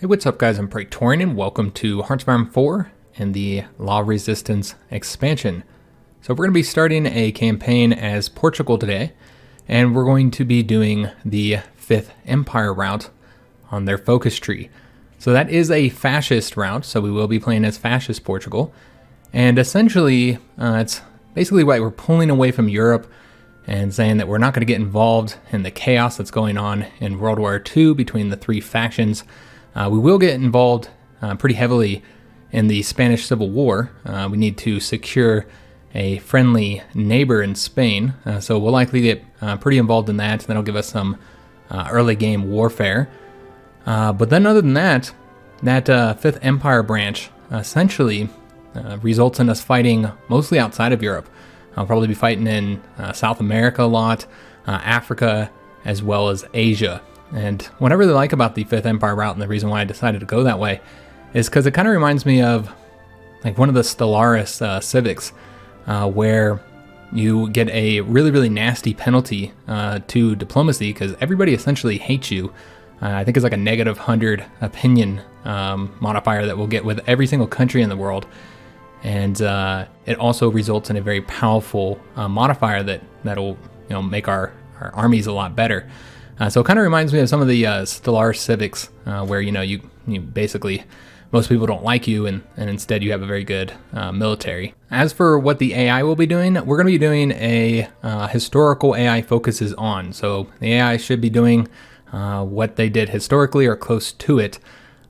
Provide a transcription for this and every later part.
Hey, what's up guys? I'm Praetorian and welcome to Hearts of Iron 4 and the Law Resistance expansion. So we're going to be starting a campaign as Portugal today, and we're going to be doing the 5th Empire route on their focus tree. So that is a fascist route, so we will be playing as fascist Portugal. And essentially, it's basically why we're pulling away from Europe and saying that we're not going to get involved in the chaos that's going on in World War II between the three factions. We will get involved pretty heavily in the Spanish Civil War. We need to secure a friendly neighbor in Spain, so we'll likely get pretty involved in that. That'll give us some early game warfare. But then other than that, that 5th Empire branch essentially results in us fighting mostly outside of Europe. I'll probably be fighting in South America a lot, Africa, as well as Asia. And what I really like about the 5th Empire route, and the reason why I decided to go that way, is because it kind of reminds me of like one of the Stellaris civics, where you get a really, really nasty penalty to diplomacy because everybody essentially hates you. I think it's like a -100 opinion modifier that we'll get with every single country in the world. And it also results in a very powerful modifier that'll make our armies a lot better. So it kind of reminds me of some of the Stellar Civics, where you basically, most people don't like you, and instead you have a very good military. As for what the AI will be doing, we're going to be doing a historical AI focuses on. So the AI should be doing what they did historically or close to it.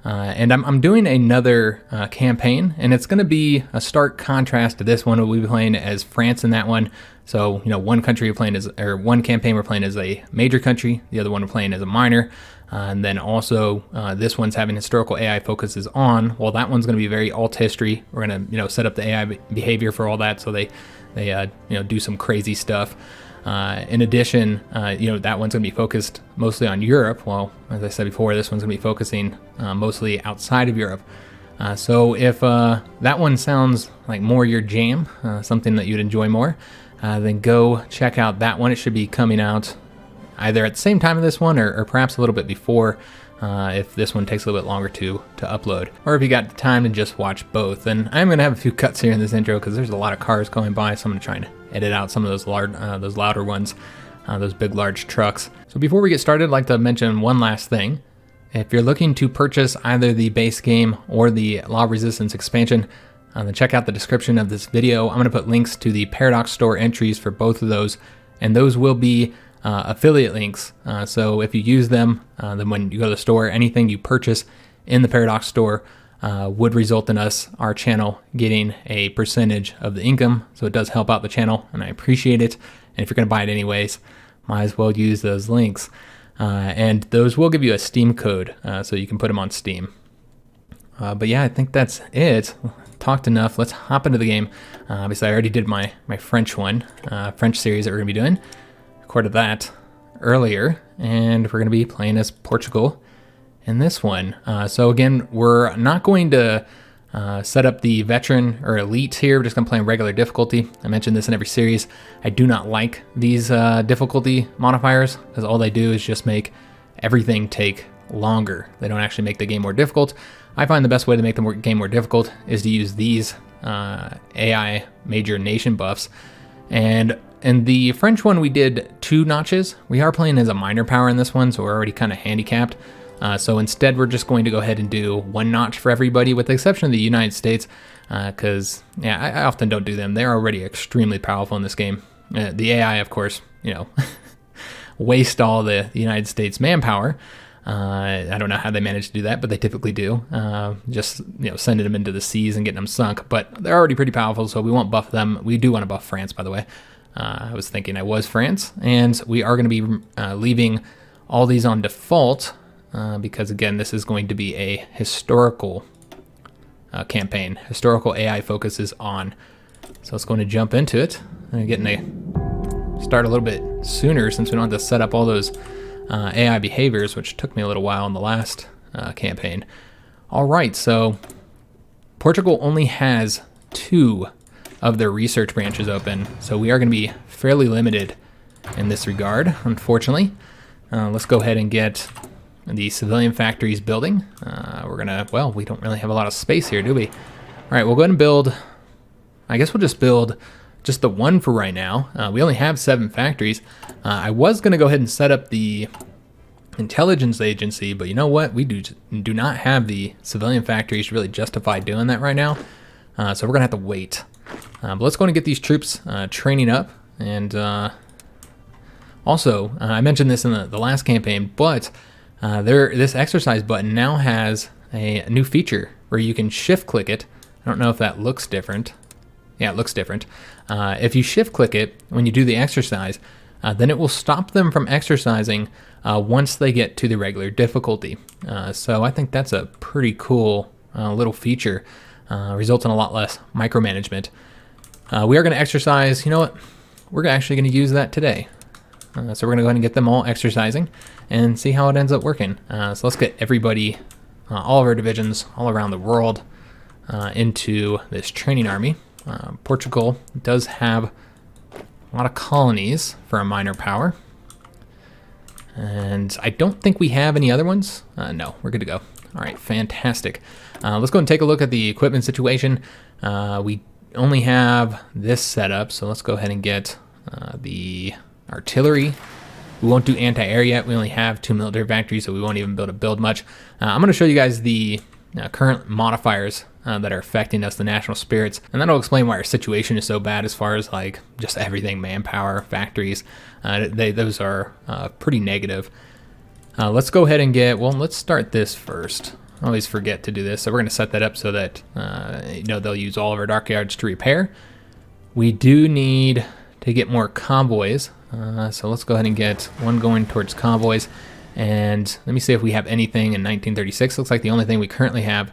And I'm doing another campaign, and it's going to be a stark contrast to this one. We'll be playing as France in that one. So, one country we're playing as, or one campaign we're playing as a major country, the other one we're playing as a minor. And then also this one's having historical AI focuses on. Well, that one's going to be very alt history. We're going to set up the AI behavior for all that, so they do some crazy stuff. In addition, that one's going to be focused mostly on Europe. Well, as I said before, this one's going to be focusing mostly outside of Europe. So if that one sounds like more your jam, something that you'd enjoy more, then go check out that one. It should be coming out either at the same time as this one or perhaps a little bit before, if this one takes a little bit longer to upload. Or if you got the time to just watch both. And I'm going to have a few cuts here in this intro because there's a lot of cars going by, so I'm going to try to edit out some of those louder ones, those big large trucks. So before we get started, I'd like to mention one last thing. If you're looking to purchase either the base game or the Law Resistance expansion, then check out the description of this video. I'm going to put links to the Paradox store entries for both of those, and those will be affiliate links. So if you use them, then when you go to the store, anything you purchase in the Paradox store would result in our channel, getting a percentage of the income. So it does help out the channel, and I appreciate it. And if you're going to buy it anyways, might as well use those links. And those will give you a Steam code, so you can put them on Steam. But yeah, I think that's it. Talked enough. Let's hop into the game. Obviously, I already did my French one, French series that we're going to be doing. Recorded that earlier, and we're going to be playing as Portugal in this one. So again, we're not going to set up the veteran or elite here. We're just going to play in regular difficulty. I mentioned this in every series. I do not like these difficulty modifiers because all they do is just make everything take longer. They don't actually make the game more difficult. I find the best way to make the game more difficult is to use these AI major nation buffs. And in the French one, we did 2 notches. We are playing as a minor power in this one, so we're already kind of handicapped. So instead, we're just going to go ahead and do 1 notch for everybody, with the exception of the United States, because I often don't do them. They're already extremely powerful in this game. The AI, of course, waste all the United States manpower. I don't know how they manage to do that, but they typically do. Just sending them into the seas and getting them sunk. But they're already pretty powerful, so we won't buff them. We do want to buff France, by the way. I was thinking I was France, and we are going to be leaving all these on default because, again, this is going to be a historical campaign. Historical AI focuses on. So let's go and jump into it. I'm getting to start a little bit sooner since we don't have to set up all those AI behaviors, which took me a little while in the last campaign. All right, so Portugal only has 2 of their research branches open, so we are going to be fairly limited in this regard, unfortunately. Let's go ahead and get the civilian factories building. We're gonna, well, we don't really have a lot of space here, do we? All right, we'll go ahead and build, I guess we'll just build just the one for right now. We only have 7 factories. I was gonna go ahead and set up the intelligence agency, but you know what? We do not have the civilian factories to really justify doing that right now. So we're gonna have to wait. But let's go and get these troops training up. And also, I mentioned this in the last campaign, but this exercise button now has a new feature where you can shift click it. I don't know if that looks different. Yeah, it looks different. If you shift click it when you do the exercise, then it will stop them from exercising once they get to the regular difficulty. So I think that's a pretty cool little feature. Results in a lot less micromanagement. We are going to exercise. You know what? We're actually going to use that today. So we're going to go ahead and get them all exercising and see how it ends up working. So let's get everybody, all of our divisions all around the world into this training army. Portugal does have a lot of colonies for a minor power. And I don't think we have any other ones. No, we're good to go. All right, fantastic. Let's go and take a look at the equipment situation. We only have this set up, so let's go ahead and get the artillery. We won't do anti-air yet. We only have 2 military factories, so we won't even be able to build much. I'm going to show you guys the current modifiers that are affecting us, the national spirits, and that'll explain why our situation is so bad as far as like just everything, manpower, factories. Those are pretty negative. Let's go ahead and get, well, let's start this first. I always forget to do this, so we're going to set that up so that they'll use all of our dockyards to repair. We do need to get more convoys, so let's go ahead and get one going towards convoys. And let me see if we have anything in 1936. Looks like the only thing we currently have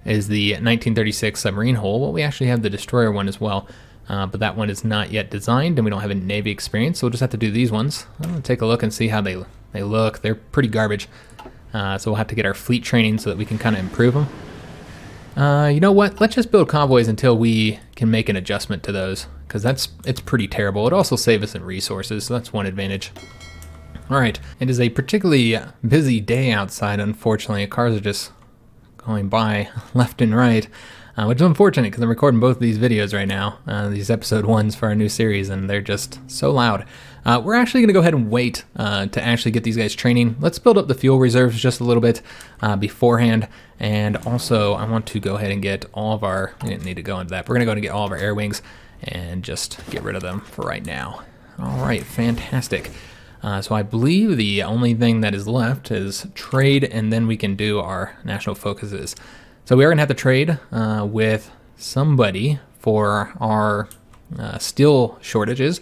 is the 1936 submarine hull. Well, we actually have the destroyer one as well, but that one is not yet designed, and we don't have any Navy experience, so we'll just have to do these ones. I'm going to take a look and see how they look. They're pretty garbage, so we'll have to get our fleet training so that we can kind of improve them. You know what? Let's just build convoys until we can make an adjustment to those, because it's pretty terrible. It also saves us in resources, so that's one advantage. All right, it is a particularly busy day outside, unfortunately. Cars are just going by left and right, which is unfortunate because I'm recording both of these videos right now, these episode 1s for our new series, and they're just so loud. We're actually going to go ahead and wait to actually get these guys training. Let's build up the fuel reserves just a little bit beforehand, and also I want to go ahead and get all of our, we didn't need to go into that, we're going to go ahead and get all of our air wings and just get rid of them for right now. All right, fantastic. So I believe the only thing that is left is trade, and then we can do our national focuses. So we are going to have to trade with somebody for our steel shortages.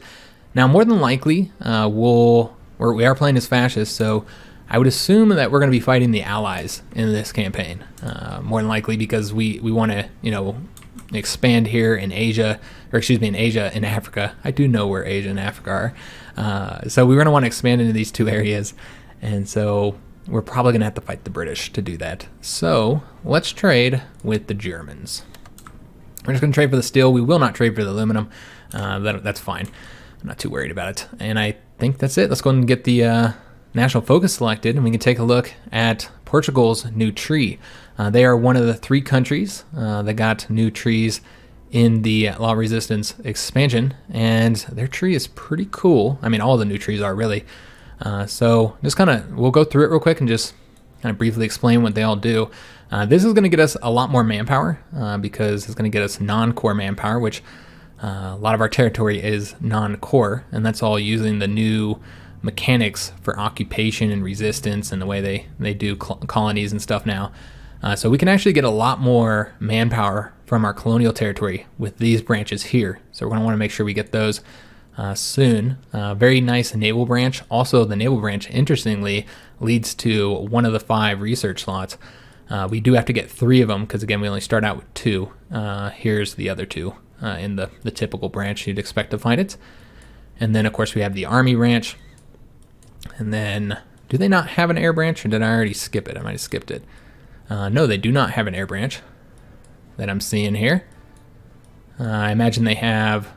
Now, more than likely, we are playing as fascists, so I would assume that we're going to be fighting the Allies in this campaign. More than likely because we want to, expand here in Asia, in Africa. I do know where Asia and Africa are. So we're going to want to expand into these 2 areas. And so we're probably going to have to fight the British to do that. So let's trade with the Germans. We're just going to trade for the steel. We will not trade for the aluminum. That's fine. I'm not too worried about it. And I think that's it. Let's go and get the national focus selected, and we can take a look at Portugal's new tree. They are one of the 3 countries that got new trees in the law resistance expansion, and their tree is pretty cool. I mean, all the new trees are really. So just we'll go through it real quick and just kind of briefly explain what they all do. This is going to get us a lot more manpower because it's going to get us non-core manpower, which a lot of our territory is non-core, and that's all using the new mechanics for occupation and resistance and the way they do colonies and stuff now. So we can actually get a lot more manpower from our colonial territory with these branches here. So we're going to want to make sure we get those soon. Very nice naval branch. Also, the naval branch, interestingly, leads to one of the 5 research slots. We do have to get 3 of them because, again, we only start out with 2. Here's the other 2 in the typical branch you'd expect to find it. And then, of course, we have the Army branch. And then, do they not have an air branch, or did I already skip it? I might have skipped it. No, they do not have an air branch that I'm seeing here. I imagine they have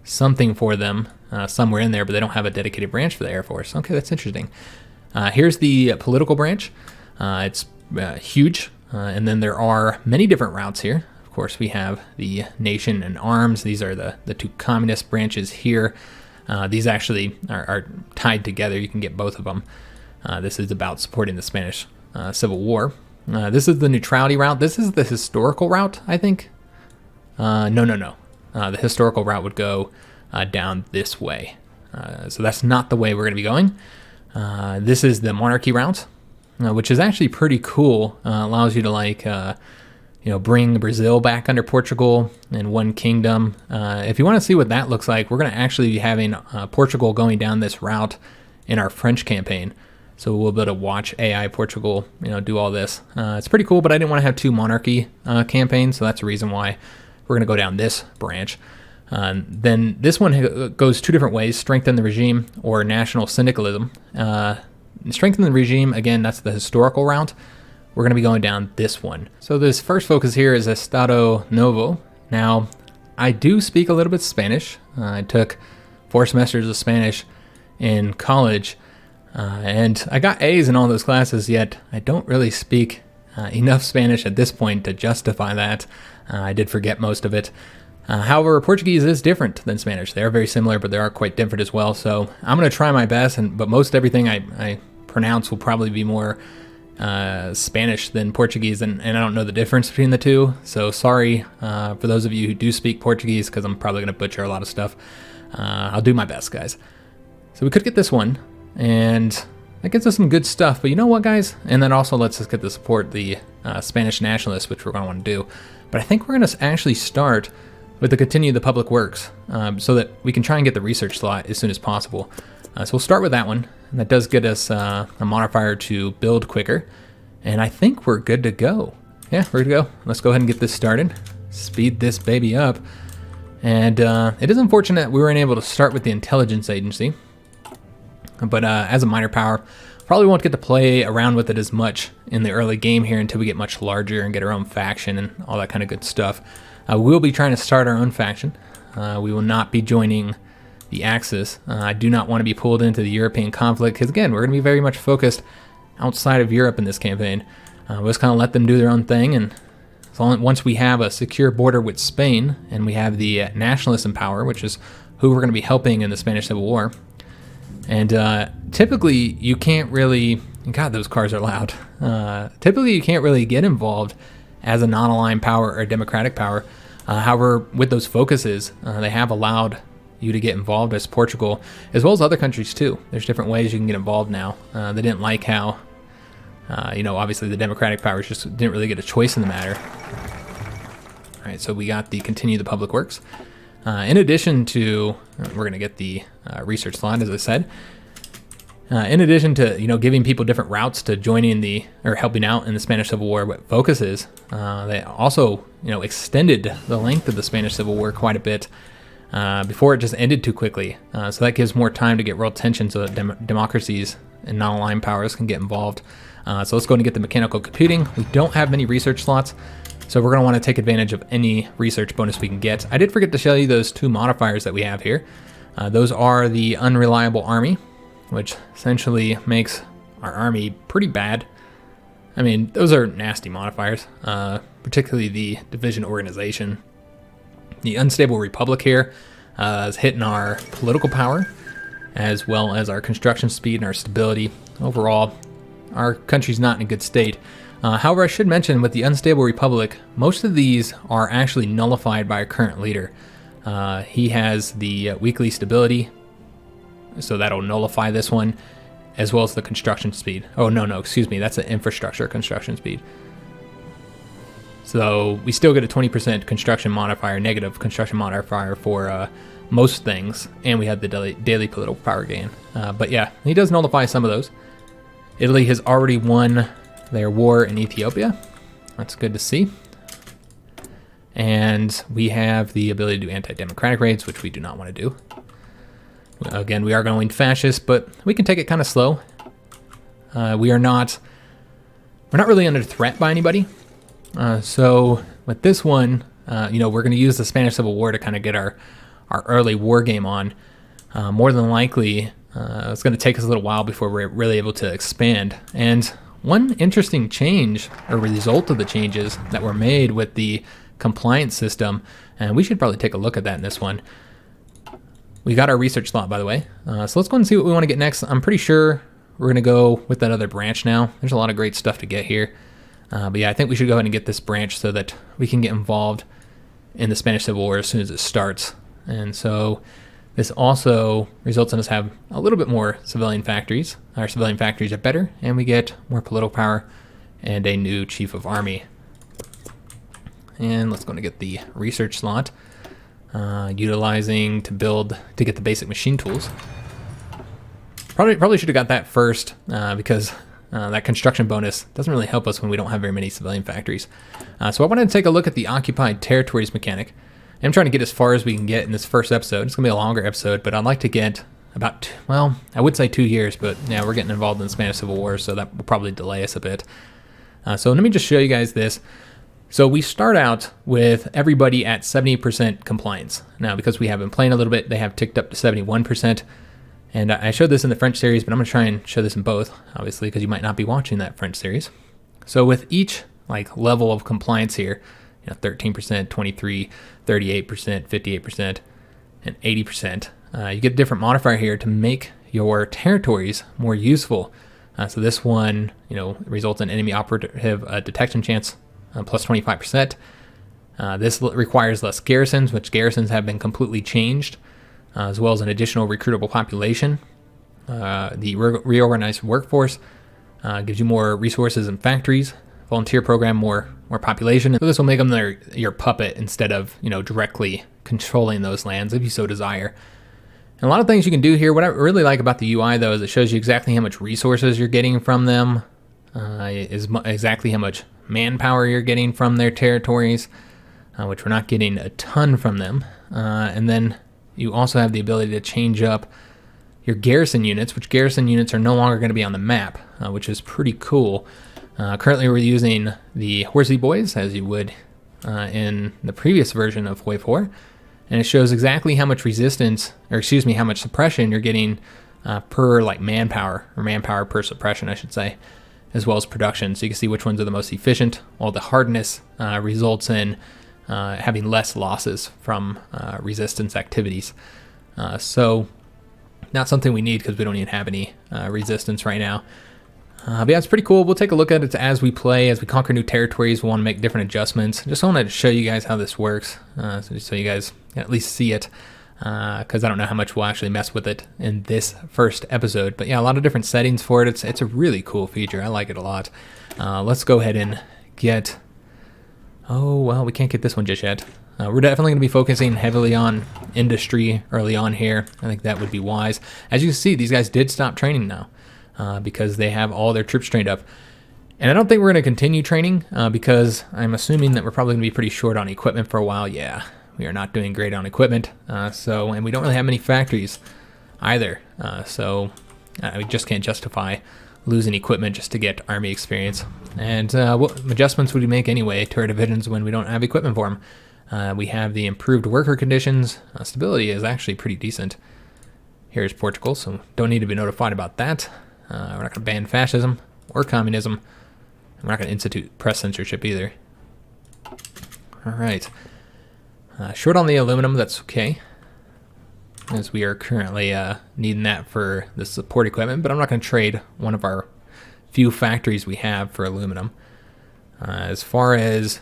something for them somewhere in there, but they don't have a dedicated branch for the Air Force. Okay, that's interesting. Here's the political branch. It's huge, and then there are many different routes here. Of course, we have the nation and arms. These are the two communist branches here. These actually are tied together. You can get both of them. This is about supporting the Spanish Civil War. This is the neutrality route. This is the historical route, I think. No. The historical route would go down this way. So that's not the way we're going to be going. This is the monarchy route, which is actually pretty cool. Allows you to bring Brazil back under Portugal in one kingdom. If you want to see what that looks like, we're going to actually be having Portugal going down this route in our French campaign. So we'll be able to watch AI Portugal, do all this. It's pretty cool, but I didn't want to have two monarchy campaigns, so that's the reason why we're going to go down this branch. Then this one goes two different ways: strengthen the regime or national syndicalism. Strengthen the regime, again, that's the historical route. We're going to be going down this one. So this first focus here is Estado Novo. Now, I do speak a little bit Spanish. I took 4 semesters of Spanish in college, and I got A's in all those classes, yet I don't really speak enough Spanish at this point to justify that. I did forget most of it. However, Portuguese is different than Spanish. They are very similar, but they are quite different as well. So I'm going to try my best, but most everything I pronounce will probably be more Spanish than Portuguese, and I don't know the difference between the two. So sorry for those of you who do speak Portuguese, because I'm probably going to butcher a lot of stuff. I'll do my best, guys. So we could get this one, and that gets us some good stuff. But you know what, guys? And then also lets us get to support the Spanish nationalists, which we're going to want to do. But I think we're going to actually start with the continue the public works, so that we can try and get the research slot as soon as possible. So we'll start with that one, and that does get us a modifier to build quicker, and I think we're good to go. Yeah, we're good to go. Let's go ahead and get this started. Speed this baby up. And it is unfortunate we weren't able to start with the intelligence agency, but as a minor power, probably won't get to play around with it as much in the early game here until we get much larger and get our own faction and all that kind of good stuff. We'll be trying to start our own faction. We will not be joining the Axis. I do not want to be pulled into the European conflict, because again, we're going to be very much focused outside of Europe in this campaign. We'll just kind of let them do their own thing, and once we have a secure border with Spain, and we have the nationalists in power, which is who we're going to be helping in the Spanish Civil War, and typically you can't really, God, those cars are loud. Typically you can't really get involved as a non-aligned power or democratic power. However, with those focuses, they have allowed you to get involved as Portugal, as well as other countries too. There's different ways you can get involved now. They didn't like how, obviously the democratic powers just didn't really get a choice in the matter. All right, so we got the continue the public works. In addition to, we're going to get the research slot, as I said. In addition to giving people different routes to joining or helping out in the Spanish Civil War, what focuses, they also extended the length of the Spanish Civil War quite a bit before it just ended too quickly. So that gives more time to get real tension so that democracies and non-aligned powers can get involved. So let's go ahead and get the mechanical computing. We don't have many research slots, so we're going to want to take advantage of any research bonus we can get. I did forget to show you those 2 modifiers that we have here. Those are the Unreliable Army, which essentially makes our army pretty bad. I mean, those are nasty modifiers, particularly the division organization. The Unstable Republic here is hitting our political power, as well as our construction speed and our stability. Overall, our country's not in a good state. However, I should mention with the Unstable Republic, most of these are actually nullified by our current leader. He has the weekly stability, so that'll nullify this one, as well as the construction speed. Oh, no, excuse me, that's the infrastructure construction speed. So we still get a 20% construction modifier, negative construction modifier for most things, and we have the daily political power gain. But yeah, he does nullify some of those. Italy has already won their war in Ethiopia. That's good to see. And we have the ability to do anti-democratic raids, which we do not want to do. Again, we are going fascist, but we can take it kind of slow. We're not really under threat by anybody. So with this one, we're going to use the Spanish Civil War to kind of get our early war game on. More than likely, It's going to take us a little while before we're really able to expand. And one interesting change, or result of the changes that were made with the compliance system, and we should probably take a look at that in this one. We got our research slot, by the way. So let's go and see what we want to get next. I'm pretty sure we're going to go with that other branch now. There's a lot of great stuff to get here. But yeah, I think we should go ahead and get this branch so that we can get involved in the Spanish Civil War as soon as it starts. And so this also results in us have a little bit more civilian factories. Our civilian factories are better, and we get more political power and a new chief of army. And let's go and get the research slot, utilizing to get the basic machine tools. Probably should have got that first because that construction bonus doesn't really help us when we don't have very many civilian factories. So I wanted to take a look at the occupied territories mechanic. I'm trying to get as far as we can get in this first episode. It's going to be a longer episode, but I'd like to get about, well, I would say 2 years, but yeah, we're getting involved in the Spanish Civil War, so that will probably delay us a bit. So let me just show you guys this. So we start out with everybody at 70% compliance. Now, because we have been playing a little bit, they have ticked up to 71%. And I showed this in the French series, but I'm going to try and show this in both, obviously, because you might not be watching that French series. So with each level of compliance here, 13%, 23%, 38%, 58%, and 80%. You get a different modifier here to make your territories more useful. So this one, results in enemy operative detection chance plus 25%. This requires less garrisons, which garrisons have been completely changed, as well as an additional recruitable population. The reorganized workforce gives you more resources and factories. Volunteer program, more population. So this will make them your puppet instead of directly controlling those lands if you so desire. And a lot of things you can do here. What I really like about the UI though is it shows you exactly how much resources you're getting from them, exactly how much manpower you're getting from their territories, which we're not getting a ton from them. And then you also have the ability to change up your garrison units, which garrison units are no longer going to be on the map, which is pretty cool. Currently we're using the Horsey Boys, as you would in the previous version of HOI4, and it shows exactly how much resistance, how much suppression you're getting per manpower, or manpower per suppression, I should say, as well as production. So you can see which ones are the most efficient, while the hardness results in having less losses from resistance activities. So not something we need because we don't even have any resistance right now. But yeah, it's pretty cool. We'll take a look at it as we play, as we conquer new territories. We'll want to make different adjustments. Just wanted to show you guys how this works, so you guys can at least see it, because I don't know how much we'll actually mess with it in this first episode. But yeah, a lot of different settings for it. It's a really cool feature. I like it a lot. Let's go ahead and get... Oh, well, we can't get this one just yet. We're definitely going to be focusing heavily on industry early on here. I think that would be wise. As you can see, these guys did stop training now. Because they have all their troops trained up. And I don't think we're going to continue training because I'm assuming that we're probably going to be pretty short on equipment for a while. Yeah, we are not doing great on equipment. And we don't really have many factories either. So we just can't justify losing equipment just to get army experience. And what adjustments would we make anyway to our divisions when we don't have equipment for them? We have the improved worker conditions. Stability is actually pretty decent. Here's Portugal, so don't need to be notified about that. We're not going to ban fascism or communism. We're not going to institute press censorship either. All right. Short on the aluminum, that's okay, as we are currently needing that for the support equipment, but I'm not going to trade one of our few factories we have for aluminum. As far as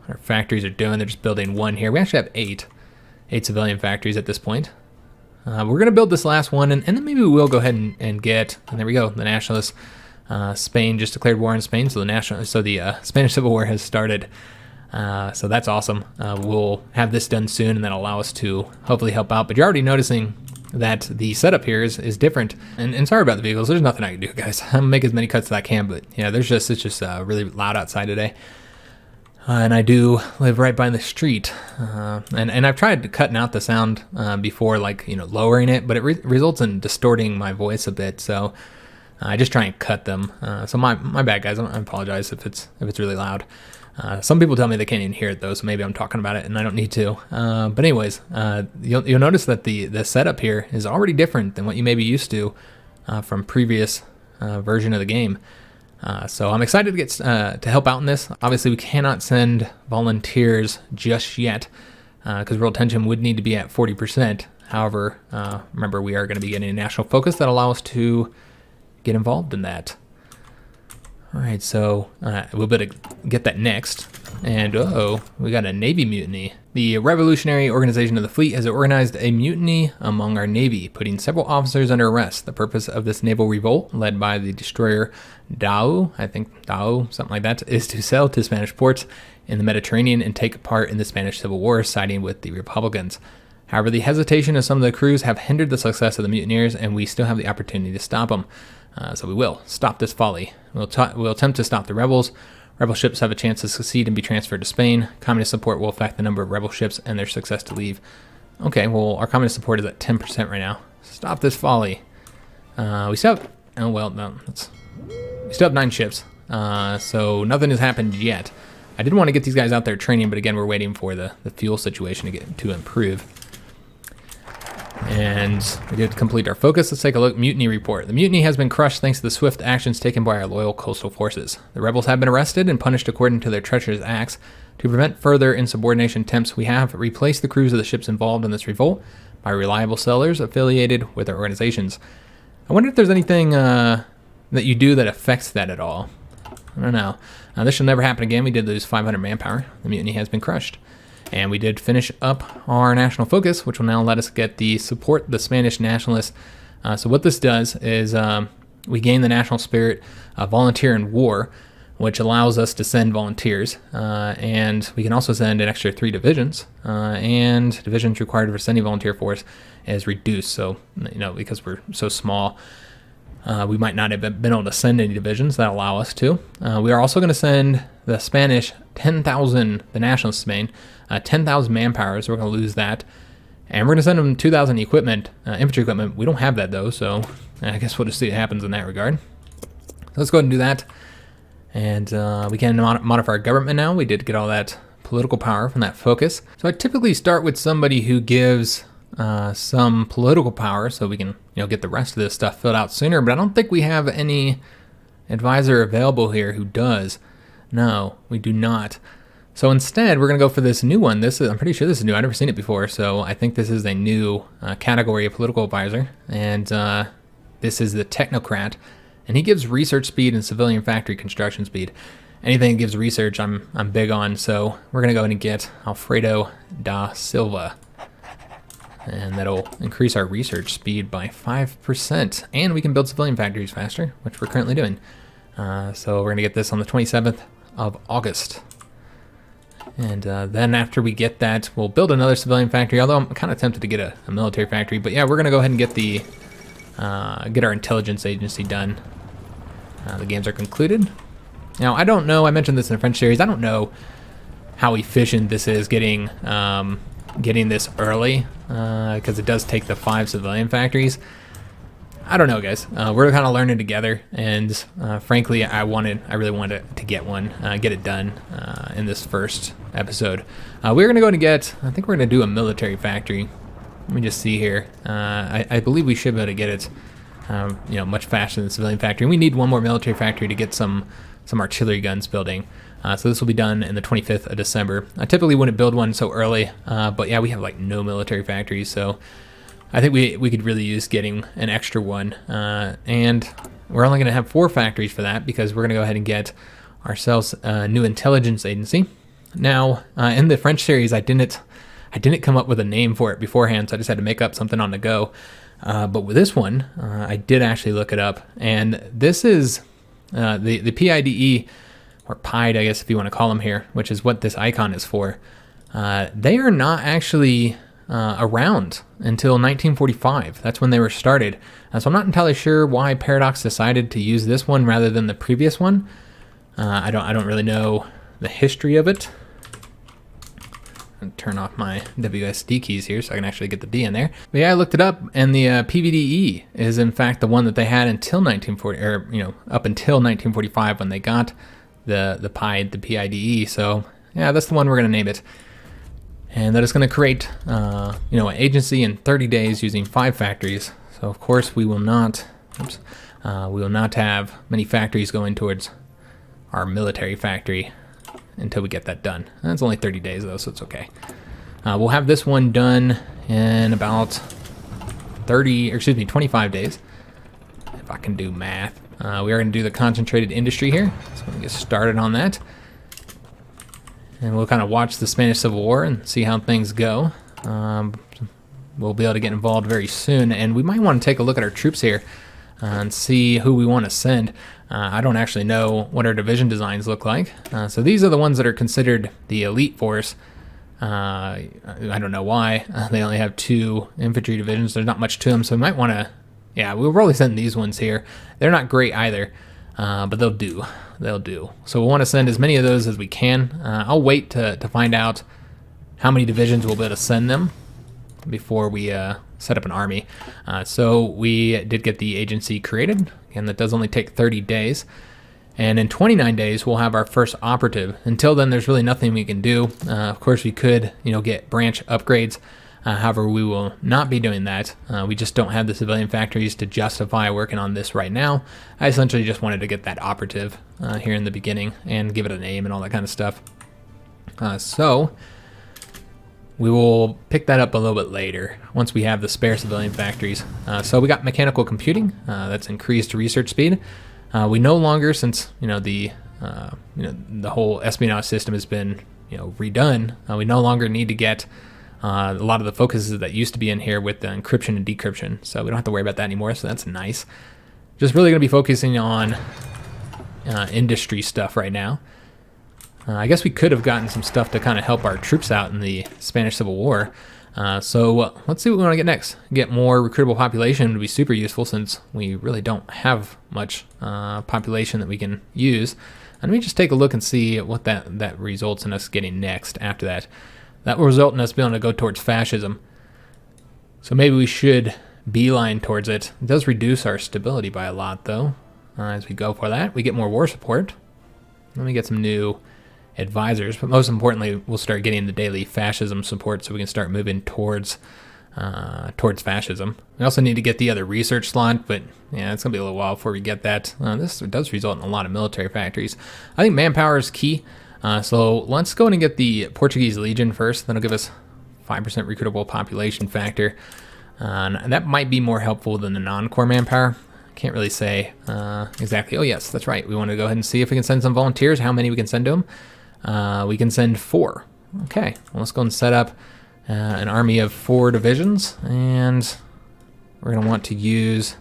our factories are doing, they're just building one here. We actually have eight civilian factories at this point. We're going to build this last one, and then maybe we will go ahead and get, and there we go, the Nationalist Spain just declared war on Spain, so the Spanish Civil War has started. So that's awesome. We'll have this done soon, and that'll allow us to hopefully help out. But you're already noticing that the setup here is different. And sorry about the vehicles. There's nothing I can do, guys. I'm gonna make as many cuts as I can, but yeah, it's just really loud outside today. And I do live right by the street, and I've tried cutting out the sound before, lowering it, but it results in distorting my voice a bit. So I just try and cut them. So my bad, guys. I apologize if it's really loud. Some people tell me they can't even hear it though, so maybe I'm talking about it and I don't need to. But anyways, you'll notice that the setup here is already different than what you may be used to from previous version of the game. So I'm excited to get to help out in this. Obviously, we cannot send volunteers just yet because world tension would need to be at 40%. However, remember, we are going to be getting a national focus that allows us to get involved in that. All right, so we'll be able to get that next. And we got a Navy mutiny. The Revolutionary Organization of the Fleet has organized a mutiny among our Navy, putting several officers under arrest. The purpose of this naval revolt, led by the destroyer Dao, something like that, is to sail to Spanish ports in the Mediterranean and take part in the Spanish Civil War, siding with the Republicans. However, the hesitation of some of the crews have hindered the success of the mutineers, and we still have the opportunity to stop them. So we will stop this folly. We'll attempt to stop the rebels. Rebel ships have a chance to succeed and be transferred to Spain. Communist support will affect the number of rebel ships and their success to leave. Okay, well, our communist support is at 10% right now. Stop this folly. We still have... Oh, well, no. We still have 9 ships. So nothing has happened yet. I did want to get these guys out there training, but again, we're waiting for the fuel situation to improve. And we did complete our focus. Let's take a look. Mutiny Report. The mutiny has been crushed thanks to the swift actions taken by our loyal coastal forces. The rebels have been arrested and punished according to their treacherous acts. To prevent further insubordination attempts, we have replaced the crews of the ships involved in this revolt by reliable sailors affiliated with our organizations. I wonder if there's anything that you do that affects that at all. I don't know. This shall never happen again. We did lose 500 manpower. The mutiny has been crushed. And we did finish up our national focus, which will now let us get the support the Spanish nationalists. So what this does is we gain the national spirit, volunteer in war, which allows us to send volunteers. And we can also send an extra 3 divisions. And divisions required for sending volunteer force is reduced. So, because we're so small, we might not have been able to send any divisions that allow us to. We are also going to send the Spanish 10,000, the Nationalist Spain, 10,000 manpower, so we're going to lose that. And we're going to send them 2,000 equipment, infantry equipment. We don't have that though, so I guess we'll just see what happens in that regard. So let's go ahead and do that. And we can modify our government now. We did get all that political power from that focus. So I typically start with somebody who gives some political power so we can get the rest of this stuff filled out sooner, but I don't think we have any advisor available here who does. No, we do not. So instead, we're going to go for this new one. I'm pretty sure this is new. I've never seen it before, so I think this is a new category of political advisor, and this is the technocrat, and he gives research speed and civilian factory construction speed. Anything that gives research, I'm big on, so we're going to go ahead and get Alfredo da Silva. And that'll increase our research speed by 5. And we can build civilian factories faster, which we're currently doing. So we're going to get this on the 27th of August. And then after we get that, we'll build another civilian factory, although I'm kind of tempted to get a military factory. But yeah, we're going to go ahead and get get our intelligence agency done. The games are concluded. Now, I don't know, I mentioned this in the French series, I don't know how efficient this is getting this early, because it does take the 5 civilian factories. I don't know, guys. We're kind of learning together, and frankly, I really wanted to get one, get it done in this first episode. We're going to go and I think we're going to do a military factory. Let me just see here. I believe we should be able to get it, much faster than the civilian factory. And we need one more military factory to get some artillery guns building. So this will be done in the 25th of December. I typically wouldn't build one so early, but yeah, we have like no military factories, so I think we could really use getting an extra one. And we're only going to have 4 factories for that because we're going to go ahead and get ourselves a new intelligence agency. Now, in the French series, I didn't come up with a name for it beforehand, so I just had to make up something on the go. But with this one, I did actually look it up, and this is the PIDE, or PIDE, I guess if you want to call them here, which is what this icon is for. They are not actually around until 1945. That's when they were started. So I'm not entirely sure why Paradox decided to use this one rather than the previous one. I don't really know the history of it. and turn off my WSD keys here so I can actually get the D in there. But yeah, I looked it up, and the PVDE is in fact the one that they had until 1940, or up until 1945 when they got the PIDE. So yeah, that's the one we're going to name it. And that is going to create, an agency in 30 days using 5 factories. So of course we will not, we will not have many factories going towards our military factory until we get that done. And it's only 30 days though, so it's okay. We'll have this one done in about 25 days, if I can do math. We are going to do the concentrated industry here, so we'll get started on that. And we'll kind of watch the Spanish Civil War and see how things go. We'll be able to get involved very soon, and we might want to take a look at our troops here and see who we want to send. I don't actually know what our division designs look like. So these are the ones that are considered the elite force. I don't know why. They only have 2 infantry divisions. There's not much to them, so we might want to... Yeah, we'll probably send these ones here. They're not great either, but they'll do. They'll do. So we'll want to send as many of those as we can. I'll wait to find out how many divisions we'll be able to send them before we set up an army. So we did get the agency created, and that does only take 30 days. And in 29 days, we'll have our first operative. Until then, there's really nothing we can do. Of course, we could, get branch upgrades. However, we will not be doing that. We just don't have the civilian factories to justify working on this right now. I essentially just wanted to get that operative here in the beginning and give it a name and all that kind of stuff. So we will pick that up a little bit later once we have the spare civilian factories. So we got mechanical computing. That's increased research speed. We no longer, since the whole espionage system has been redone, we no longer need to get a lot of the focuses that used to be in here with the encryption and decryption. So we don't have to worry about that anymore, so that's nice. Just really going to be focusing on industry stuff right now. I guess we could have gotten some stuff to kind of help our troops out in the Spanish Civil War. So let's see what we want to get next. Get more recruitable population would be super useful since we really don't have much population that we can use. And let me just take a look and see what that results in us getting next after that. That will result in us being able to go towards fascism. So maybe we should beeline towards it. It does reduce our stability by a lot, though. As we go for that, we get more war support. Let me get some new advisors, but most importantly, we'll start getting the daily fascism support so we can start moving towards fascism. We also need to get the other research slot, but yeah, it's gonna be a little while before we get that. This does result in a lot of military factories. I think manpower is key. So let's go in and get the Portuguese Legion first. That'll give us 5% recruitable population factor. And that might be more helpful than the non-core manpower. Can't really say exactly. Oh yes, that's right. We want to go ahead and see if we can send some volunteers, how many we can send to them. We can send 4. Okay, well, let's go and set up an army of 4 divisions. And we're going to want to use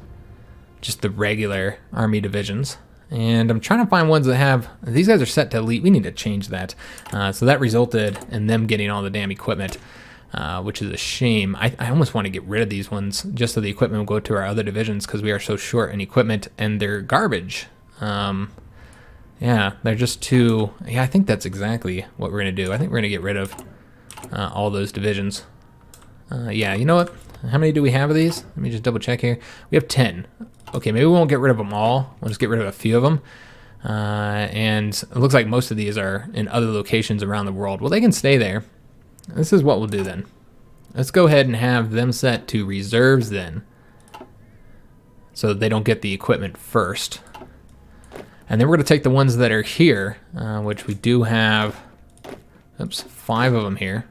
just the regular army divisions. And I'm trying to find ones that have, these guys are set to elite. We need to change that. So that resulted in them getting all the damn equipment, which is a shame. I almost want to get rid of these ones just so the equipment will go to our other divisions because we are so short in equipment and they're garbage. Yeah, they're just too, yeah, I think that's exactly what we're going to do. I think we're going to get rid of all those divisions. Yeah, you know what? How many do we have of these? Let me just double check here. We have 10. Okay, maybe we won't get rid of them all. We'll just get rid of a few of them. And it looks like most of these are in other locations around the world. Well, they can stay there. This is what we'll do then. Let's go ahead and have them set to reserves then, so that they don't get the equipment first. And then we're going to take the ones that are here, which we do have, 5 of them here.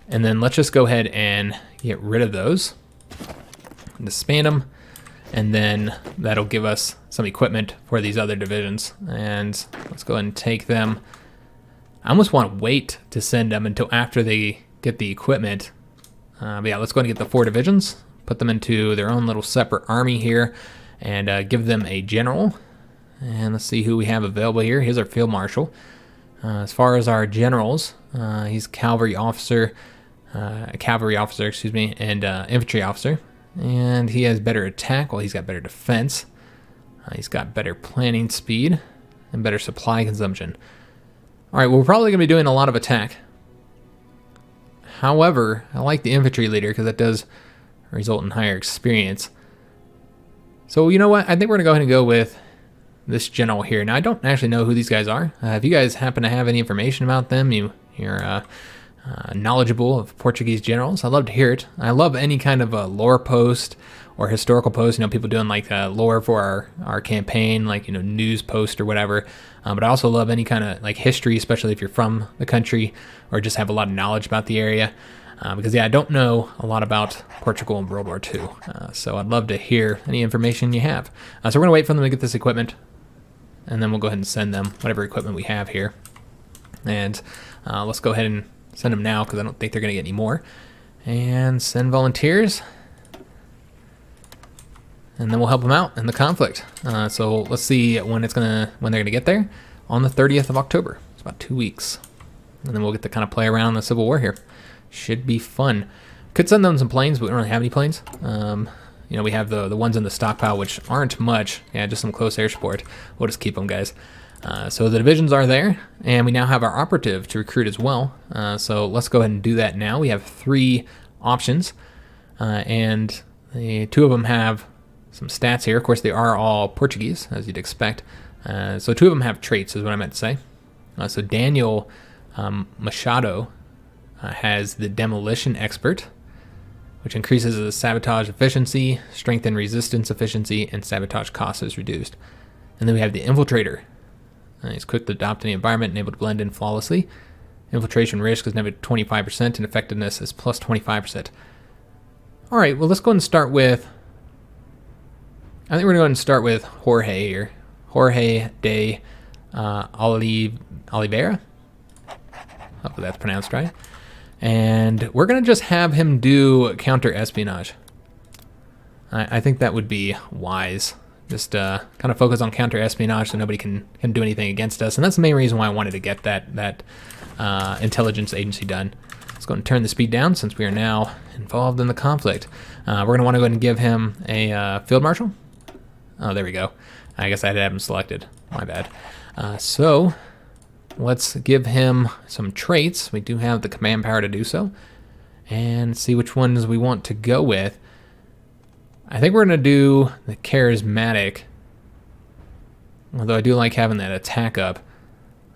And then let's just go ahead and get rid of those. Disband them. And then that'll give us some equipment for these other divisions. And let's go ahead and take them. I almost want to wait to send them until after they get the equipment. But yeah, let's go ahead and get the 4 divisions, put them into their own little separate army here, and give them a general. And let's see who we have available here. Here's our field marshal. As far as our generals, he's cavalry officer, and infantry officer. And he has better attack. Well, he's got better defense. He's got better planning speed and better supply consumption. All right, well, we're probably going to be doing a lot of attack. However, I like the infantry leader because that does result in higher experience. So you know what? I think we're going to go ahead and go with this general here. Now, I don't actually know who these guys are. If you guys happen to have any information about them, you're knowledgeable of Portuguese generals, I'd love to hear it. I love any kind of lore post or historical post, people doing like lore for our campaign, like, news post or whatever. But I also love any kind of like history, especially if you're from the country or just have a lot of knowledge about the area. Because I don't know a lot about Portugal in World War II. So I'd love to hear any information you have. So we're going to wait for them to get this equipment, and then we'll go ahead and send them whatever equipment we have here. And let's go ahead and send them now because I don't think they're going to get any more. And send volunteers. And then we'll help them out in the conflict. So let's see when they're gonna get there. On the 30th of October. It's about 2 weeks. And then we'll get to kind of play around the Civil War here. Should be fun. Could send them some planes, but we don't really have any planes. We have the ones in the stockpile, which aren't much. Yeah, just some close air support. We'll just keep them, guys. So the divisions are there, and we now have our operative to recruit as well. So let's go ahead and do that now. We have 3 options, and the 2 of them have some stats here. Of course, they are all Portuguese, as you'd expect. So 2 of them have traits, is what I meant to say. So Daniel Machado has the Demolition Expert, which increases the sabotage efficiency, strength and resistance efficiency, and sabotage cost is reduced. And then we have the Infiltrator. He's quick to adopt any environment and able to blend in flawlessly. Infiltration risk is never 25%, and effectiveness is plus 25%. All right, well, let's go ahead and start with... I think we're going to go ahead and start with Jorge here. Jorge de Oliveira. Hopefully that's pronounced right. And we're going to just have him do counter-espionage. I think that would be wise. Just kind of focus on counter-espionage so nobody can do anything against us. And that's the main reason why I wanted to get that intelligence agency done. Let's go ahead and turn the speed down since we are now involved in the conflict. We're going to want to go ahead and give him a field marshal. Oh, there we go. I guess I had to have him selected. My bad. So let's give him some traits. We do have the command power to do so. And see which ones we want to go with. I think we're going to do the charismatic. Although I do like having that attack up.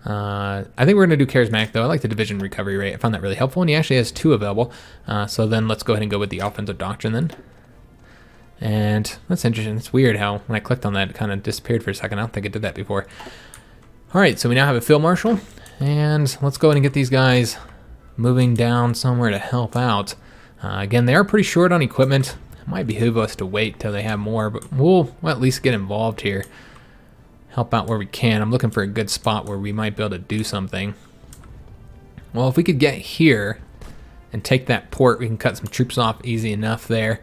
I think we're going to do charismatic, though. I like the division recovery rate. I found that really helpful. And he actually has 2 available. So then let's go ahead and go with the offensive doctrine then. And that's interesting. It's weird how when I clicked on that, it kind of disappeared for a second. I don't think it did that before. All right, so we now have a field marshal. And let's go ahead and get these guys moving down somewhere to help out. Again, they are pretty short on equipment. It might behoove us to wait till they have more, but we'll at least get involved here. Help out where we can. I'm looking for a good spot where we might be able to do something. Well, if we could get here and take that port, we can cut some troops off easy enough there.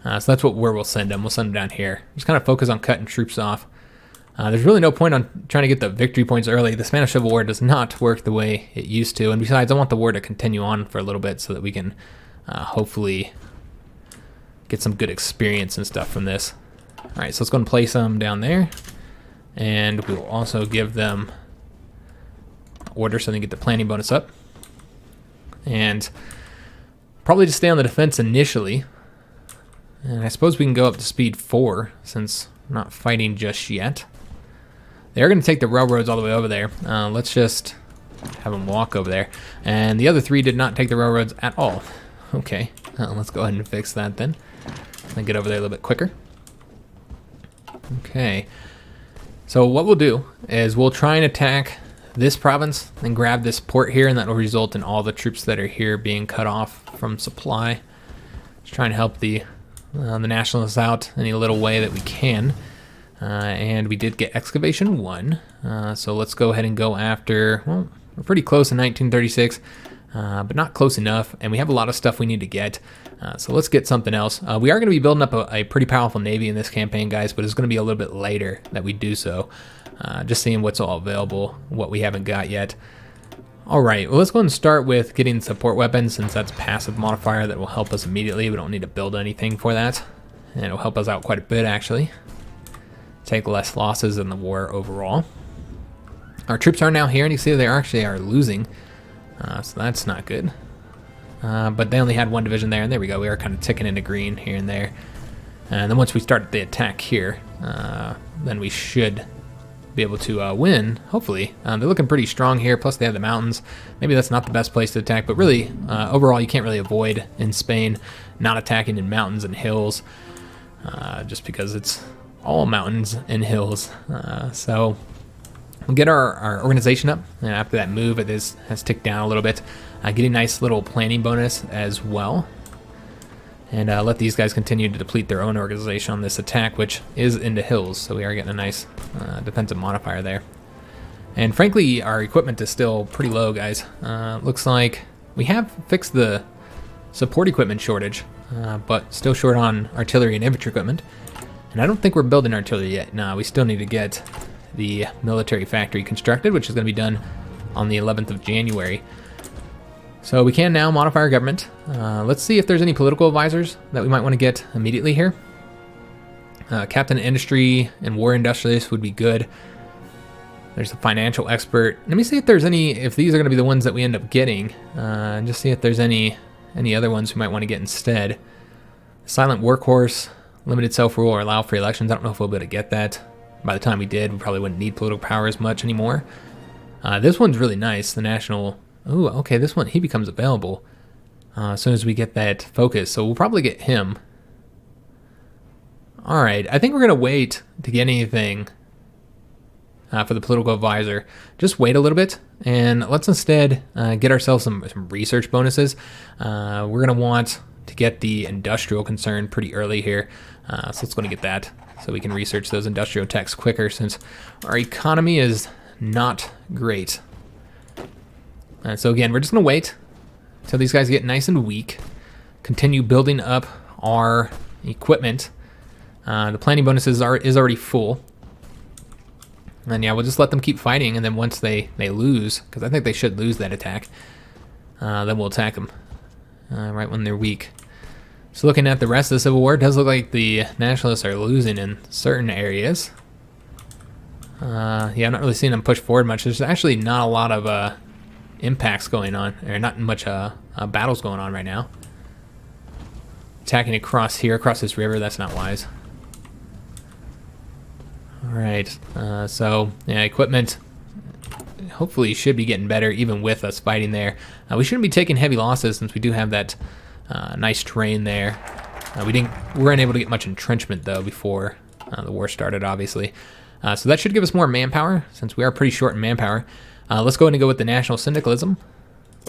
So that's where we'll send them. We'll send them down here. Just kind of focus on cutting troops off. There's really no point on trying to get the victory points early. The Spanish Civil War does not work the way it used to. And besides, I want the war to continue on for a little bit so that we can hopefully get some good experience and stuff from this. All right, so let's go and place them down there. And we will also give them order so they get the planning bonus up. And probably just stay on the defense initially. And I suppose we can go up to speed 4 since we're not fighting just yet. They're going to take the railroads all the way over there. Let's just have them walk over there. And the other 3 did not take the railroads at all. Okay, let's go ahead and fix that then. And get over there a little bit quicker. Okay. So what we'll do is we'll try and attack this province and grab this port here, and that will result in all the troops that are here being cut off from supply. Just trying to help the Nationalists out any little way that we can. And we did get excavation 1. So let's go ahead and go after, well, we're pretty close in 1936, but not close enough. And we have a lot of stuff we need to get. So let's get something else. We are going to be building up a pretty powerful navy in this campaign, guys, but it's going to be a little bit later that we do so. Just seeing what's all available, what we haven't got yet. All right, well, let's go ahead and start with getting support weapons, since that's passive modifier that will help us immediately. We don't need to build anything for that. And it'll help us out quite a bit, actually. Take less losses in the war overall. Our troops are now here, and you see they actually are losing. So that's not good. but they only had one division there, and there we go. We are kind of ticking into green here and there. And then once we start the attack here, then we should be able to win, hopefully. They're looking pretty strong here, plus they have the mountains. Maybe that's not the best place to attack, but really, overall, you can't really avoid in Spain not attacking in mountains and hills, just because it's all mountains and hills. So we'll get our organization up, and after that move, it has ticked down a little bit. Getting a nice little planning bonus as well. And let these guys continue to deplete their own organization on this attack, which is into hills, so we are getting a nice defensive modifier there. And frankly, our equipment is still pretty low, guys. Looks like we have fixed the support equipment shortage, but still short on artillery and infantry equipment. And I don't think we're building artillery yet. No, we still need to get the military factory constructed, which is going to be done on the 11th of January. So we can now modify our government. Let's see if there's any political advisors that we might want to get immediately here. Captain Industry and War Industrialist would be good. There's a financial expert. Let me see if there's any, if these are going to be the ones that we end up getting. And just see if there's any other ones we might want to get instead. Silent Workhorse, Limited Self-Rule, or Allow Free Elections. I don't know if we'll be able to get that. By the time we did, we probably wouldn't need political power as much anymore. This one's really nice, the National... Ooh, okay, this one, he becomes available as soon as we get that focus, so we'll probably get him. Alright, I think we're going to wait to get anything for the political advisor. Just wait a little bit, and let's instead get ourselves some research bonuses. We're going to want to get the industrial concern pretty early here, so let's go and get that, so we can research those industrial techs quicker, since our economy is not great. So again, we're just going to wait until these guys get nice and weak. Continue building up our equipment. The planning bonus is already full. And yeah, we'll just let them keep fighting, and then once they lose, because I think they should lose that attack, then we'll attack them right when they're weak. So looking at the rest of the Civil War, it does look like the Nationalists are losing in certain areas. Yeah, I'm not really seeing them push forward much. There's actually not a lot of... impacts going on, or not much battles going on right now. Attacking across here, across this river, that's not wise. Alright, so yeah, equipment hopefully should be getting better even with us fighting there. We shouldn't be taking heavy losses since we do have that nice terrain there. We weren't able to get much entrenchment though before the war started, obviously. So that should give us more manpower since we are pretty short in manpower. Let's go ahead and go with the National Syndicalism.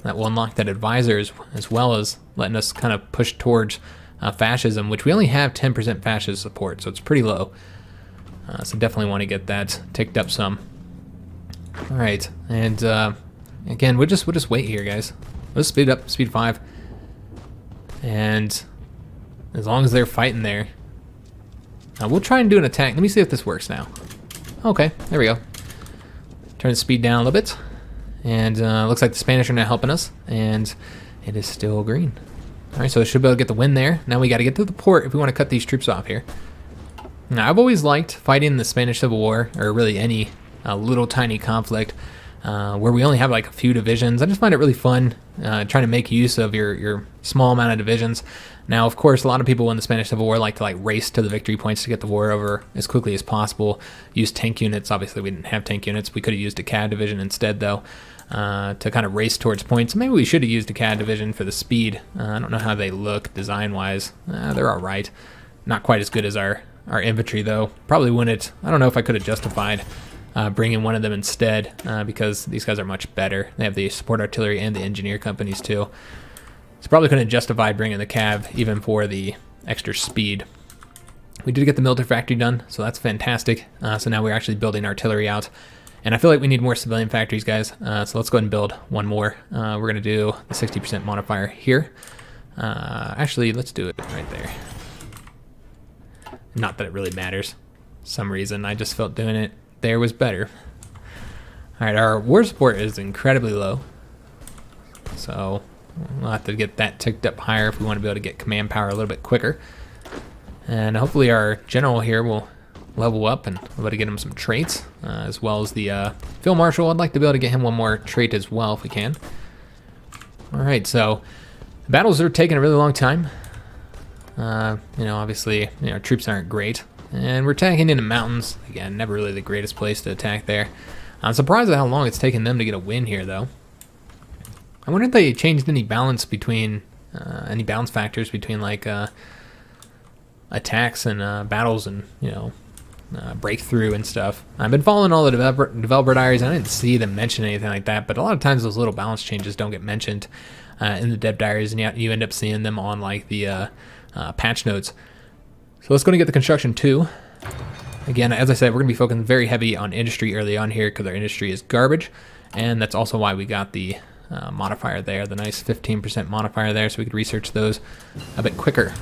That will unlock that advisor as well as letting us kind of push towards fascism, which we only have 10% fascist support, so it's pretty low. So definitely want to get that ticked up some. All right, and again, we'll just wait here, guys. Let's speed up, speed 5, and as long as they're fighting there, we'll try and do an attack. Let me see if this works now. Okay, there we go. Turn the speed down a little bit, and looks like the Spanish are now helping us, and it is still green. All right, so we should be able to get the win there. Now we got to get to the port if we want to cut these troops off here. Now, I've always liked fighting the Spanish Civil War, or really any little tiny conflict where we only have like a few divisions. I just find it really fun trying to make use of your small amount of divisions. Now, of course, a lot of people in the Spanish Civil War like to race to the victory points to get the war over as quickly as possible. Use tank units. Obviously, we didn't have tank units. We could have used a CAD division instead, though, to kind of race towards points. Maybe we should have used a CAD division for the speed. I don't know how they look design-wise. They're all right. Not quite as good as our infantry, though. Probably wouldn't. I don't know if I could have justified bringing one of them instead, because these guys are much better. They have the support artillery and the engineer companies, too. So probably couldn't justify bringing the cav even for the extra speed. We did get the military factory done, so that's fantastic. So now we're actually building artillery out. And I feel like we need more civilian factories, guys. So let's go ahead and build one more. We're going to do the 60% modifier here. Actually, let's do it right there. Not that it really matters. For some reason, I just felt doing it there was better. All right, our war support is incredibly low. So we'll have to get that ticked up higher if we want to be able to get command power a little bit quicker. And hopefully our general here will level up and we'll be able to get him some traits, as well as the Field Marshal. I'd like to be able to get him one more trait as well if we can. All right, so Battles are taking a really long time. Obviously, our troops aren't great. And we're attacking into mountains. Again, never really the greatest place to attack there. I'm surprised at how long it's taken them to get a win here, though. I wonder if they changed any balance between, any balance factors between, like, attacks and battles and, breakthrough and stuff. I've been following all the developer diaries. I didn't see them mention anything like that, but a lot of times those little balance changes don't get mentioned in the dev diaries, and you end up seeing them on, like, the patch notes. So let's go and get the construction 2. Again, as I said, we're going to be focusing very heavy on industry early on here because our industry is garbage, and that's also why we got the modifier there, the nice 15% modifier there, so we could research those a bit quicker.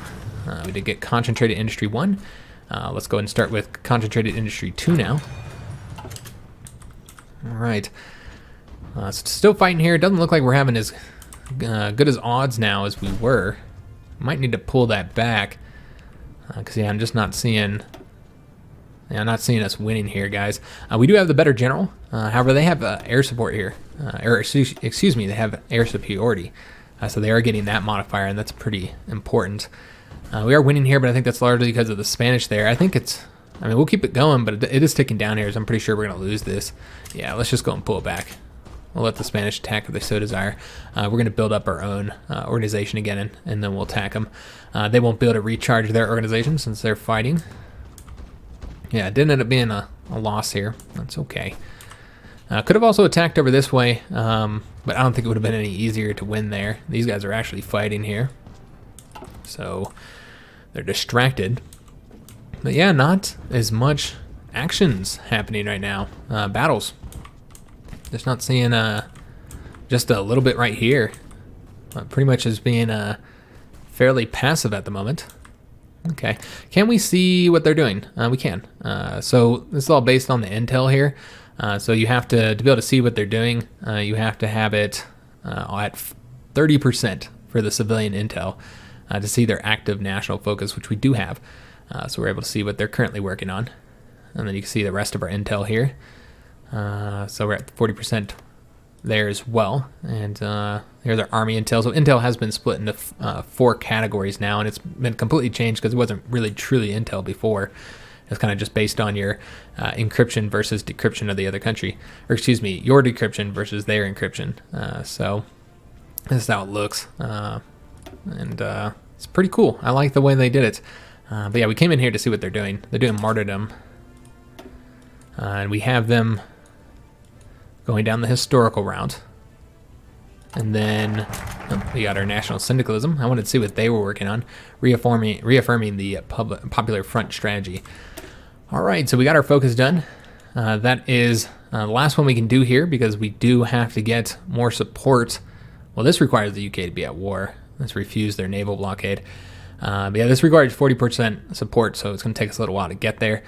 We did get concentrated industry 1. Let's go ahead and start with concentrated industry 2 now. All right. Still fighting here. Doesn't look like we're having as good as odds now as we were. Might need to pull that back. Because, I'm just not seeing... I'm not seeing us winning here, guys. We do have the better general. However, they have air support here. Excuse me, they have air superiority. So they are getting that modifier, and that's pretty important. We are winning here, but I think that's largely because of the Spanish there. I think it's... we'll keep it going, but it is ticking down here, so I'm pretty sure we're going to lose this. Yeah, let's just go and pull it back. We'll let the Spanish attack if they so desire. We're going to build up our own organization again, and then we'll attack them. They won't be able to recharge their organization since they're fighting. Yeah, it didn't end up being a loss here. That's okay. Could have also attacked over this way, but I don't think it would have been any easier to win there. These guys are actually fighting here. So they're distracted. But yeah, not as much actions happening right now. Battles. Just not seeing just a little bit right here. Pretty much as being fairly passive at the moment. Okay, can we see what they're doing? We can. So this is all based on the intel here. So you have to be able to see what they're doing, you have to have it at 30% for the civilian intel to see their active national focus, which we do have. So we're able to see what they're currently working on. And then you can see the rest of our intel here. So we're at 40% there as well. And here's our army intel. So intel has been split into 4 categories now, and it's been completely changed because it wasn't really truly intel before. It's kind of just based on your encryption versus decryption of the other country. Or excuse me, your decryption versus their encryption. So this is how it looks. And it's pretty cool. I like the way they did it. But yeah, we came in here to see what they're doing. They're doing martyrdom. And we have them going down the historical route. And then we got our National Syndicalism. I wanted to see what they were working on, reaffirming the Popular Front strategy. All right, so we got our focus done. That is the last one we can do here because we do have to get more support. Well, this requires the UK to be at war. Let's refuse their naval blockade. But yeah, this requires 40% support, so it's going to take us a little while to get there.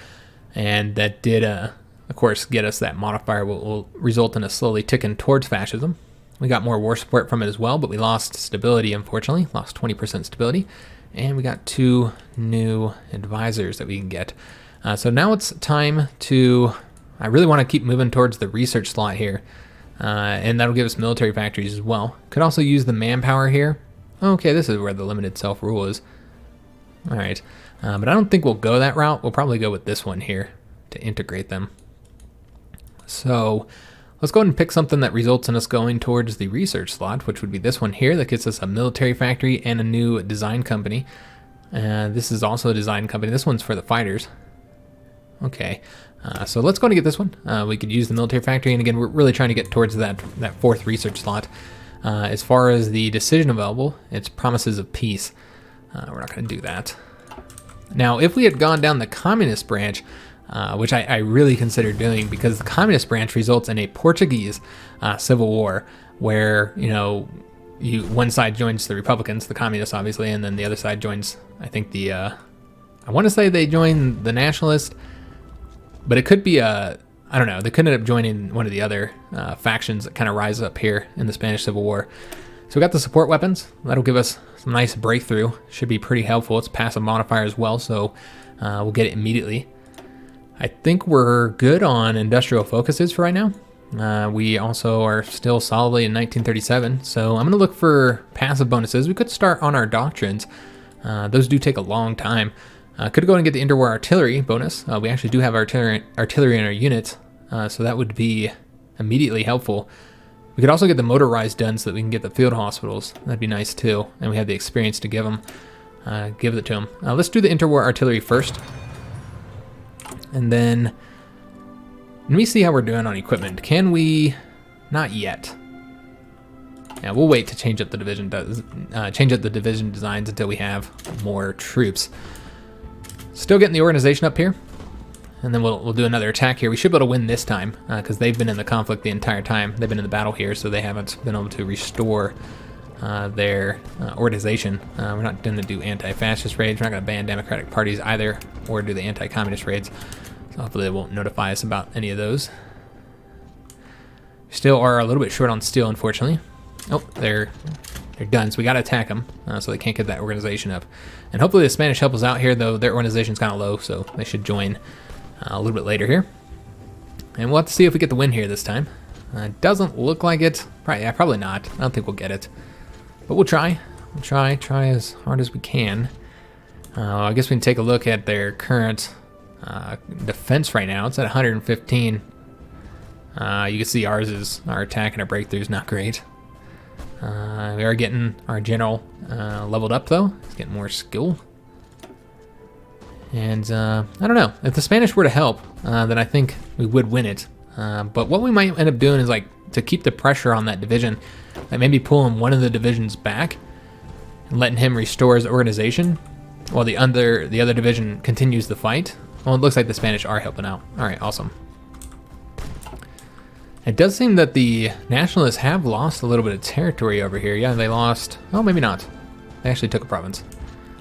And that did, of course, get us that modifier will result in us slowly ticking towards fascism. We got more war support from it as well, but we lost stability, unfortunately. Lost 20% stability. And we got 2 new advisors that we can get. So now it's time to... I really want to keep moving towards the research slot here. And that'll give us military factories as well. Could also use the manpower here. Okay, this is where the limited self-rule is. All right. But I don't think we'll go that route. We'll probably go with this one here to integrate them. So let's go ahead and pick something that results in us going towards the research slot, which would be this one here that gets us a military factory and a new design company. This is also a design company. This one's for the fighters. Okay, so let's go and get this one. We could use the military factory, and again, we're really trying to get towards that 4th research slot. As far as the decision available, it's promises of peace. We're not going to do that. Now, if we had gone down the communist branch, which I really consider doing, because the communist branch results in a Portuguese civil war, where one side joins the Republicans, the communists obviously, and then the other side joins, I think I want to say they join the Nationalist, but it could be I don't know, they could end up joining one of the other factions that kind of rise up here in the Spanish Civil War. So we got the support weapons. That'll give us some nice breakthrough. Should be pretty helpful. It's passive modifier as well, so we'll get it immediately. I think we're good on industrial focuses for right now. We also are still solidly in 1937, so I'm going to look for passive bonuses. We could start on our doctrines. Those do take a long time. Could go and get the Interwar Artillery bonus. We actually do have artillery in our units, so that would be immediately helpful. We could also get the motorized done so that we can get the field hospitals. That'd be nice too, and we have the experience to give it to them. Let's do the Interwar Artillery first, and then let me see how we're doing on equipment. Can we? Not yet. Yeah, we'll wait to change up the division designs until we have more troops. Still getting the organization up here, and then we'll do another attack here. We should be able to win this time because they've been in the conflict the entire time. They've been in the battle here, so they haven't been able to restore their organization. We're not going to do anti-fascist raids. We're not going to ban democratic parties either, or do the anti-communist raids. So hopefully they won't notify us about any of those. We still are a little bit short on steel, unfortunately. Oh, they're done, so we got to attack them so they can't get that organization up. And hopefully the Spanish help us out here, though their organization's kind of low, so they should join a little bit later here. And we'll have to see if we get the win here this time. Doesn't look like it. Probably not. I don't think we'll get it. But we'll try. We'll try as hard as we can. I guess we can take a look at their current defense right now. It's at 115. You can see our attack and our breakthrough is not great. We are getting our general leveled up, though. He's getting more skill. And I don't know. If the Spanish were to help, then I think we would win it. But what we might end up doing is, like, to keep the pressure on that division, like maybe pulling one of the divisions back and letting him restore his organization while the other division continues the fight. Well, it looks like the Spanish are helping out. All right, awesome. It does seem that the Nationalists have lost a little bit of territory over here. Yeah, they lost... Oh, maybe not. They actually took a province.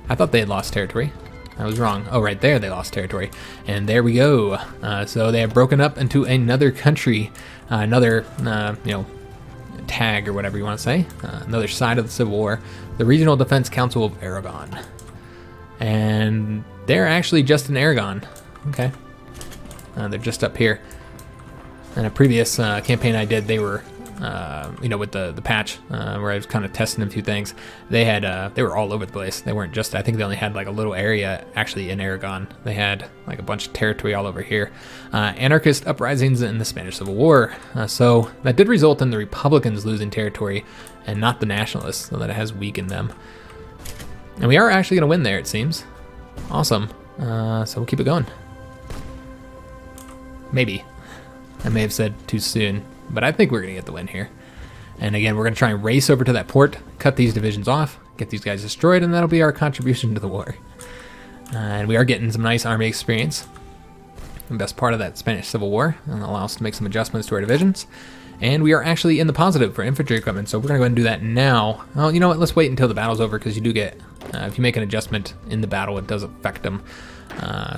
I thought they had lost territory. I was wrong. Oh, right there they lost territory. And there we go. So they have broken up into another country. Another, tag or whatever you want to say. Another side of the Civil War. The Regional Defense Council of Aragon. And they're actually just in Aragon. Okay. They're just up here. In a previous campaign I did, they were, with the patch where I was kind of testing a few things. They were all over the place. They weren't just. I think they only had like a little area actually in Aragon. They had like a bunch of territory all over here. Anarchist uprisings in the Spanish Civil War. So that did result in the Republicans losing territory, and not the Nationalists. So that has weakened them. And we are actually going to win there, it seems. Awesome. So we'll keep it going. Maybe. I may have said too soon, but I think we're going to get the win here. And again, we're going to try and race over to that port, cut these divisions off, get these guys destroyed, and that'll be our contribution to the war. And we are getting some nice army experience. The best part of that Spanish Civil War, and allow us to make some adjustments to our divisions. And we are actually in the positive for infantry equipment, so we're going to go ahead and do that now. Oh, you know what? Let's wait until the battle's over, because you do get, if you make an adjustment in the battle, it does affect them.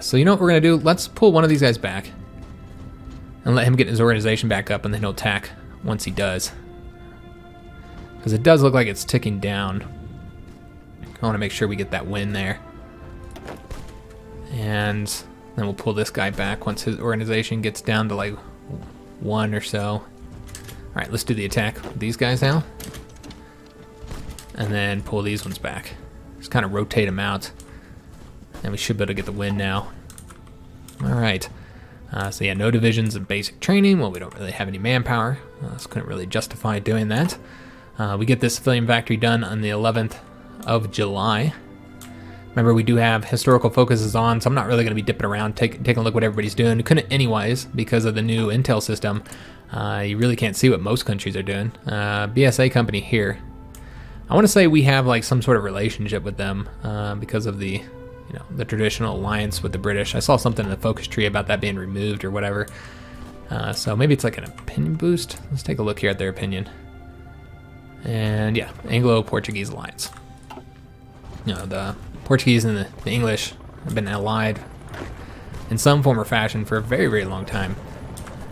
So you know what we're going to do? Let's pull one of these guys back and let him get his organization back up, and then he'll attack once he does. Because it does look like it's ticking down. I want to make sure we get that win there. And then we'll pull this guy back once his organization gets down to like 1 or so. Alright, let's do the attack with these guys now. And then pull these ones back. Just kind of rotate them out. And we should be able to get the win now. Alright. So yeah, no divisions of basic training. Well, we don't really have any manpower, so couldn't really justify doing that. We get this civilian factory done on the 11th of July. Remember, we do have historical focuses on, so I'm not really going to be dipping around, taking a look at what everybody's doing. We couldn't anyways, because of the new intel system. You really can't see what most countries are doing. BSA company here. I want to say we have like some sort of relationship with them because of the traditional alliance with the British. I saw something in the focus tree about that being removed or whatever. So maybe it's like an opinion boost. Let's take a look here at their opinion. And yeah, Anglo-Portuguese alliance. The Portuguese and the English have been allied in some form or fashion for a very, very long time.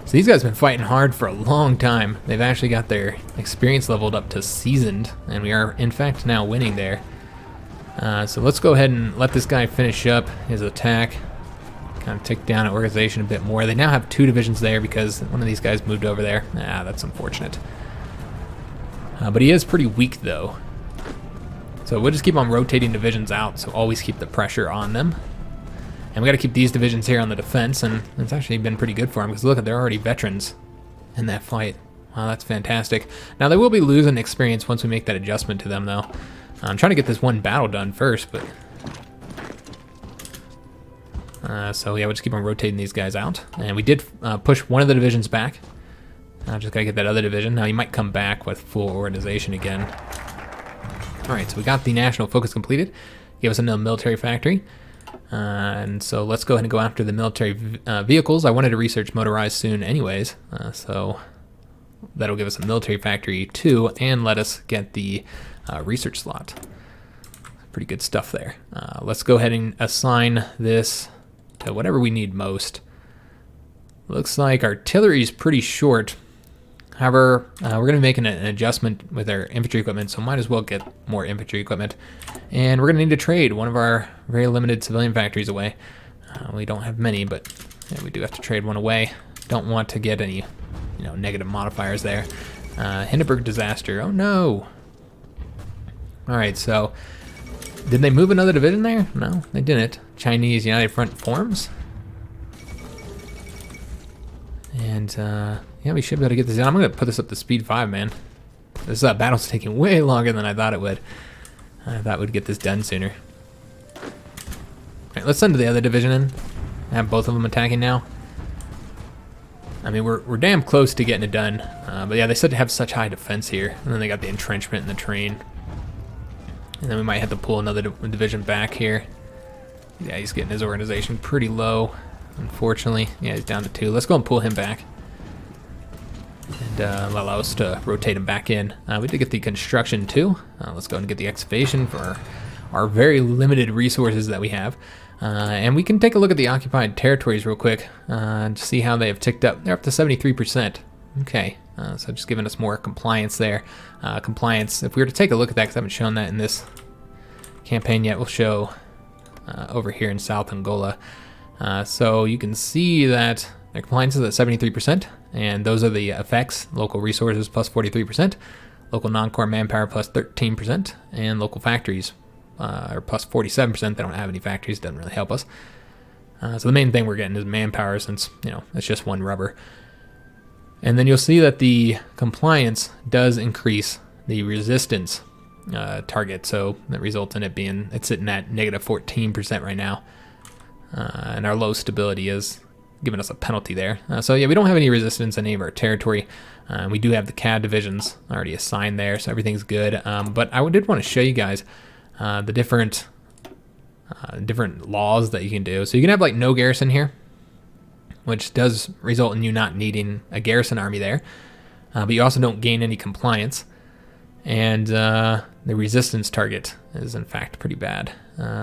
So these guys have been fighting hard for a long time. They've actually got their experience leveled up to seasoned, and we are in fact now winning there. So let's go ahead and let this guy finish up his attack. kind of tick down organization a bit more. They now have 2 divisions there because one of these guys moved over there. That's unfortunate. But he is pretty weak, though. So we'll just keep on rotating divisions out, so always keep the pressure on them. And we got to keep these divisions here on the defense, and it's actually been pretty good for them, because look, they're already veterans in that fight. Wow, that's fantastic. Now, they will be losing experience once we make that adjustment to them, though. I'm trying to get this one battle done first, but... so yeah, we'll just keep on rotating these guys out. And we did push one of the divisions back. Just gotta get that other division. Now, he might come back with full organization again. Alright, so we got the national focus completed. Gave us another military factory. And so let's go ahead and go after the military vehicles. I wanted to research motorized soon anyways. So that'll give us a military factory too, and let us get the research slot. Pretty good stuff there. Let's go ahead and assign this to whatever we need most. Looks like artillery is pretty short. However, we're going to be making an adjustment with our infantry equipment, so might as well get more infantry equipment. And we're going to need to trade one of our very limited civilian factories away. We don't have many, but yeah, we do have to trade one away. Don't want to get any, negative modifiers there. Hindenburg disaster. Oh no! Alright, so did they move another division there? No, they didn't. Chinese United Front forms. And yeah, we should be able to get this in. I'm going to put this up to speed 5, man. This battle's taking way longer than I thought it would. I thought we'd get this done sooner. Alright, let's send the other division in. Have both of them attacking now. I mean, we're damn close to getting it done. But yeah, they said to have such high defense here. And then they got the entrenchment and the terrain. And then we might have to pull another division back here. Yeah, he's getting his organization pretty low, unfortunately. Yeah, he's down to 2. Let's go and pull him back. And allow us to rotate him back in. We did get the construction too. Let's go and get the excavation for our very limited resources that we have. And we can take a look at the occupied territories real quick to see how they have ticked up. They're up to 73%. Okay, so just giving us more compliance there. Compliance, if we were to take a look at that, because I haven't shown that in this campaign yet, we'll show over here in South Angola. So you can see that their compliance is at 73%, and those are the effects. Local resources plus 43%, local non-core manpower plus 13%, and local factories are plus 47%. They don't have any factories, doesn't really help us. So the main thing we're getting is manpower, since, it's just one rubber. And then you'll see that the compliance does increase the resistance target, so that results in it's sitting at negative 14% right now. And our low stability is giving us a penalty there. So yeah, we don't have any resistance in any of our territory. We do have the CAD divisions already assigned there, so everything's good. But I did want to show you guys the different laws that you can do. So you can have like no garrison here, which does result in you not needing a garrison army there. But you also don't gain any compliance. And the resistance target is in fact pretty bad.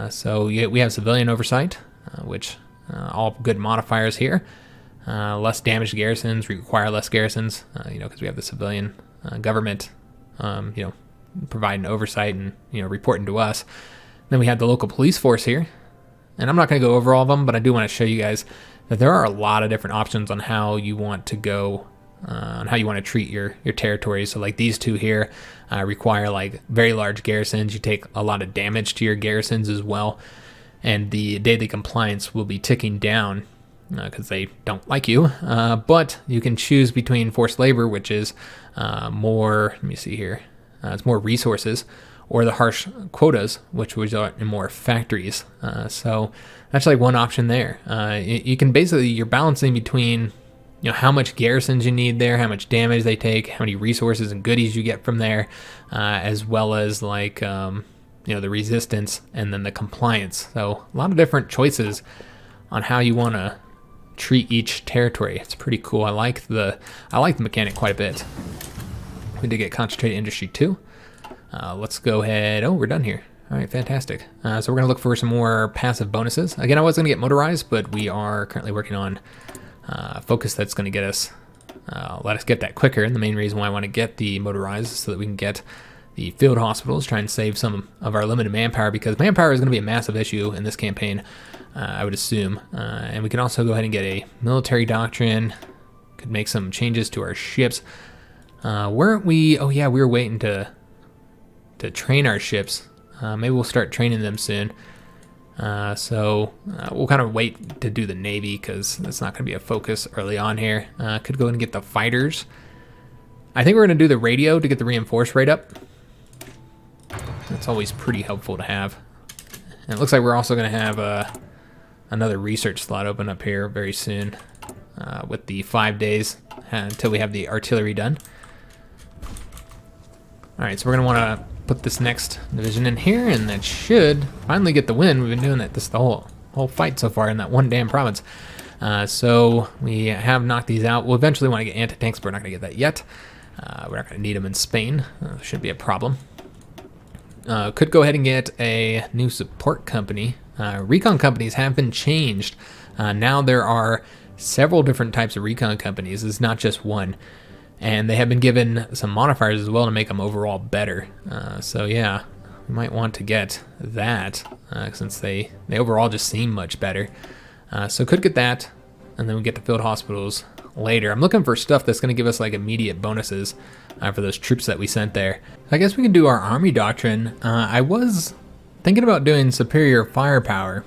So we have civilian oversight, which all good modifiers here. Less damaged garrisons require less garrisons, because we have the civilian government, providing oversight and, reporting to us. Then we have the local police force here. And I'm not going to go over all of them, but I do want to show you guys that there are a lot of different options on how you want to go, on how you want to treat your territories. So like these two here require like very large garrisons. You take a lot of damage to your garrisons as well. And the daily compliance will be ticking down because they don't like you. But you can choose between forced labor, which is more, let me see here, it's more resources, or the harsh quotas, which result in more factories. So that's like one option there. You can basically, you're balancing between, how much garrisons you need there, how much damage they take, how many resources and goodies you get from there, as well as like, the resistance and then the compliance. So a lot of different choices on how you want to treat each territory. It's pretty cool. I like the mechanic quite a bit. We did get concentrated industry too. Let's go ahead. Oh, we're done here. All right, fantastic. So we're gonna look for some more passive bonuses. Again, I was gonna get motorized, but we are currently working on focus that's gonna let us get that quicker. And the main reason why I want to get the motorized is so that we can get the field hospitals, try and save some of our limited manpower, because manpower is going to be a massive issue in this campaign, I would assume. And we can also go ahead and get a military doctrine. Could make some changes to our ships. Weren't we? Oh yeah, we were waiting to train our ships. Maybe we'll start training them soon. So we'll kind of wait to do the Navy, because that's not going to be a focus early on here. Could go ahead and get the fighters. I think we're going to do the radio to get the reinforce rate up. That's always pretty helpful to have. And it looks like we're also going to have another research slot open up here very soon, with the 5 days until we have the artillery done. Alright, so we're going to want to put this next division in here, and that should finally get the win. We've been doing that the whole fight so far in that one damn province. So we have knocked these out. We'll eventually want to get anti-tanks, but we're not going to get that yet. We're not going to need them in Spain. Shouldn't be a problem. Could go ahead and get a new support company. Recon companies have been changed. Now there are several different types of recon companies. It's not just one. And they have been given some modifiers as well to make them overall better. So yeah, we might want to get that, since they overall just seem much better. So could get that, and then we get the field hospitals later. I'm looking for stuff that's going to give us like immediate bonuses for those troops that we sent there. I guess we can do our army doctrine. I was thinking about doing superior firepower.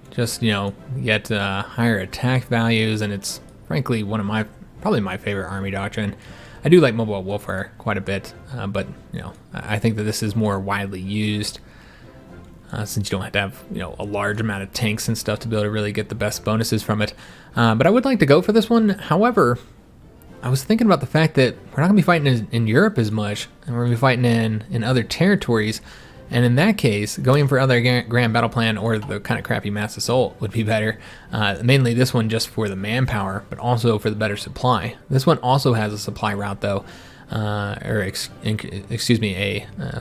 Just, get higher attack values, and it's frankly probably my favorite army doctrine. I do like mobile warfare quite a bit, but I think that this is more widely used, since you don't have to have a large amount of tanks and stuff to be able to really get the best bonuses from it. But I would like to go for this one. However, I was thinking about the fact that we're not going to be fighting in Europe as much, and we're going to be fighting in other territories. And in that case, going for other grand battle plan or the kind of crappy mass assault would be better. Mainly this one just for the manpower, but also for the better supply. This one also has a supply route though, a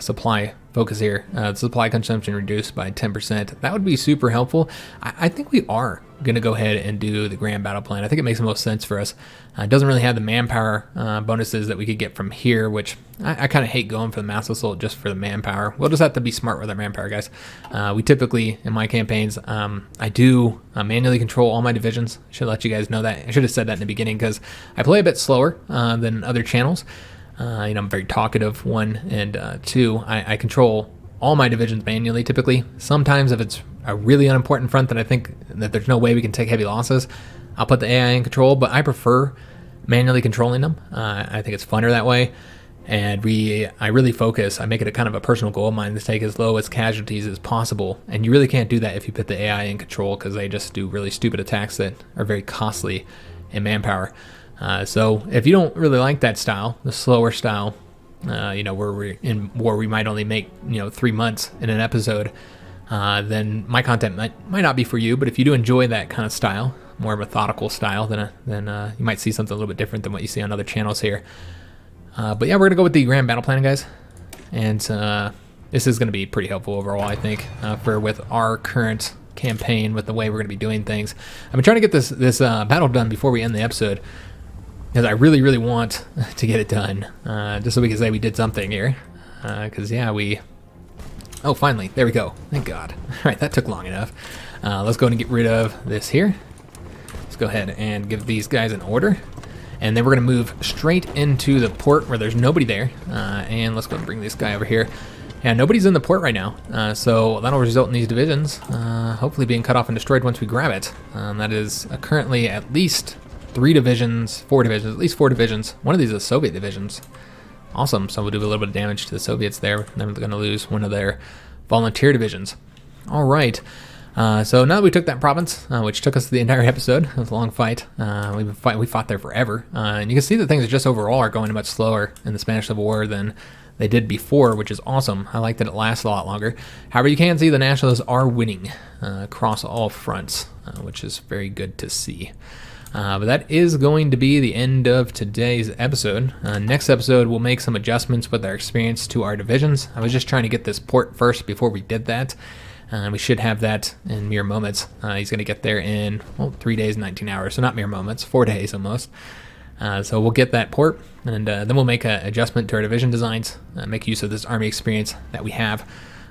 supply focus here. Supply consumption reduced by 10%. That would be super helpful. I think we are going to go ahead and do the grand battle plan. I think it makes the most sense for us. It doesn't really have the manpower bonuses that we could get from here, which I kind of hate going for the mass assault just for the manpower. We'll just have to be smart with our manpower, guys. We typically, in my campaigns, I do manually control all my divisions. Should let you guys know that. I should have said that in the beginning, because I play a bit slower than other channels. I'm a very talkative, one, and two, I control all my divisions manually typically. Sometimes if it's a really unimportant front that I think that there's no way we can take heavy losses, I'll put the AI in control, but I prefer manually controlling them. I think it's funner that way, and I really focus. I make it a kind of a personal goal of mine to take as low as casualties as possible, and you really can't do that if you put the AI in control, because they just do really stupid attacks that are very costly in manpower. So if you don't really like that style, the slower style, where we're in war, we might only make 3 months in an episode, then my content might not be for you. But if you do enjoy that kind of style, more methodical style, then you might see something a little bit different than what you see on other channels here. But yeah, we're gonna go with the grand battle plan, guys, and this is gonna be pretty helpful overall, I think, with our current campaign, with the way we're gonna be doing things. I've been trying to get this battle done before we end the episode, because I really, really want to get it done, just so we can say we did something here. Because, yeah, oh, finally, there we go. Thank God. All right, that took long enough. Let's go and get rid of this here. Let's go ahead and give these guys an order. And then we're going to move straight into the port where there's nobody there. And let's go and bring this guy over here. Yeah, nobody's in the port right now, so that'll result in these divisions hopefully being cut off and destroyed once we grab it. That is currently at least 4 divisions, at least 4 divisions. One of these is Soviet divisions. Awesome, so we'll do a little bit of damage to the Soviets there. Then we're going to lose one of their volunteer divisions. All right, so now that we took that province, which took us the entire episode, it was a long fight. We fought there forever, and you can see that things just overall are going much slower in the Spanish Civil War than they did before, which is awesome. I like that it lasts a lot longer. However, you can see the Nationalists are winning across all fronts, which is very good to see. But that is going to be the end of today's episode. Next episode, we'll make some adjustments with our experience to our divisions. I was just trying to get this port first before we did that. We should have that in mere moments. He's going to get there in 3 days, 19 hours. So not mere moments, 4 days almost. So we'll get that port, and then we'll make an adjustment to our division designs, make use of this army experience that we have.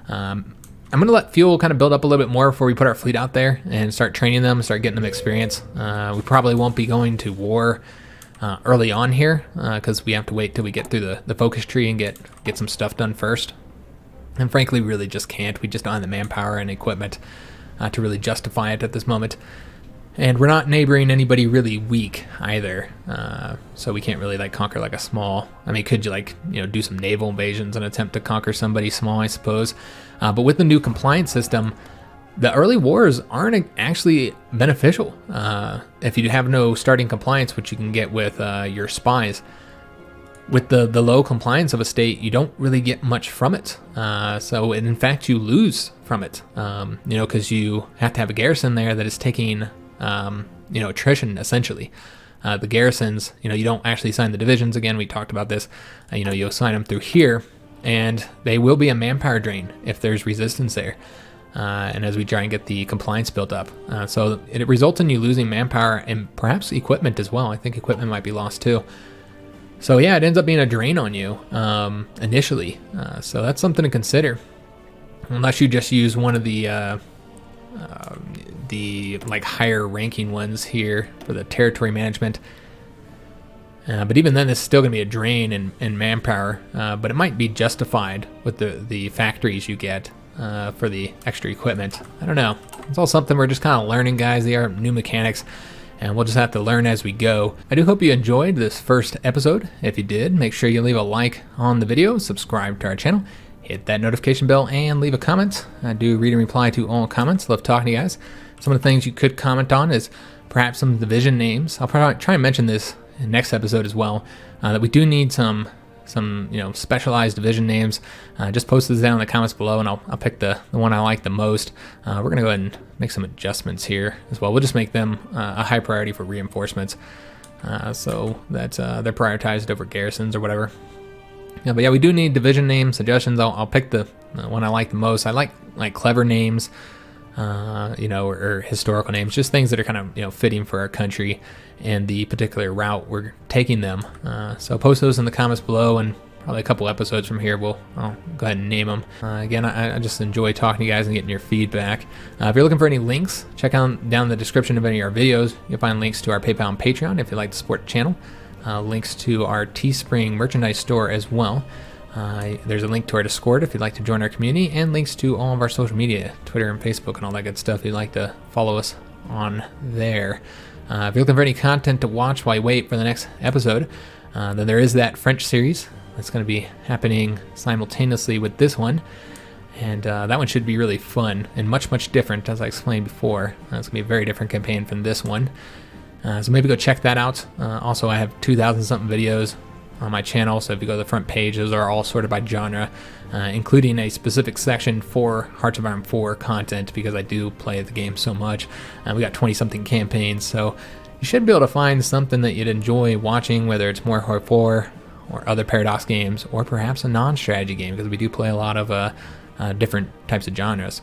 I'm going to let fuel kind of build up a little bit more before we put our fleet out there and start training them, start getting them experience. We probably won't be going to war early on here because we have to wait till we get through the focus tree and get some stuff done first. And frankly, we really just can't. We just don't have the manpower and equipment to really justify it at this moment. And we're not neighboring anybody really weak either, so we can't really conquer a small. I mean, could you do some naval invasions and attempt to conquer somebody small, I suppose. But with the new compliance system, the early wars aren't actually beneficial. If you have no starting compliance, which you can get with your spies, with the low compliance of a state, you don't really get much from it. So in fact, you lose from it, because you have to have a garrison there that is taking attrition essentially. The garrisons, you don't actually assign the divisions again. We talked about this. You assign them through here, and they will be a manpower drain if there's resistance there. And as we try and get the compliance built up, so it results in you losing manpower and perhaps equipment as well. I think equipment might be lost too. So yeah, it ends up being a drain on you initially. So that's something to consider, unless you just use one of the higher ranking ones here for the territory management. But even then, it's still going to be a drain in manpower. But it might be justified with the factories you get for the extra equipment. I don't know. It's all something we're just kind of learning, guys. They are new mechanics, and we'll just have to learn as we go. I do hope you enjoyed this first episode. If you did, make sure you leave a like on the video, subscribe to our channel, hit that notification bell, and leave a comment. I do read and reply to all comments. Love talking to you guys. Some of the things you could comment on is perhaps some division names. I'll probably try and mention this in the next episode as well, that we do need some specialized division names. Just post this down in the comments below, and I'll pick the one I like the most. We're going to go ahead and make some adjustments here as well. We'll just make them a high priority for reinforcements, so that they're prioritized over garrisons or whatever. Yeah, but yeah, we do need division name suggestions. I'll pick the one I like the most. I like clever names, or historical names, just things that are kind of fitting for our country and the particular route we're taking them. So post those in the comments below, and probably a couple episodes from here I'll go ahead and name them. Again, I just enjoy talking to you guys and getting your feedback. If you're looking for any links, check out down in the description of any of our videos. You'll find links to our PayPal and Patreon if you'd like to support the channel. Links to our Teespring merchandise store as well. There's a link to our Discord if you'd like to join our community, and links to all of our social media, Twitter and Facebook and all that good stuff if you'd like to follow us on there. If you're looking for any content to watch while you wait for the next episode, then there is that French series that's going to be happening simultaneously with this one. And that one should be really fun and much, much different, as I explained before. It's going to be a very different campaign from this one. So maybe go check that out. Also, I have 2,000 something videos on my channel, so if you go to the front page, those are all sorted by genre, including a specific section for Hearts of Iron 4 content, because I do play the game so much. We got 20 something campaigns, so you should be able to find something that you'd enjoy watching, whether it's more HOI4 or other Paradox games, or perhaps a non-strategy game, because we do play a lot of different types of genres.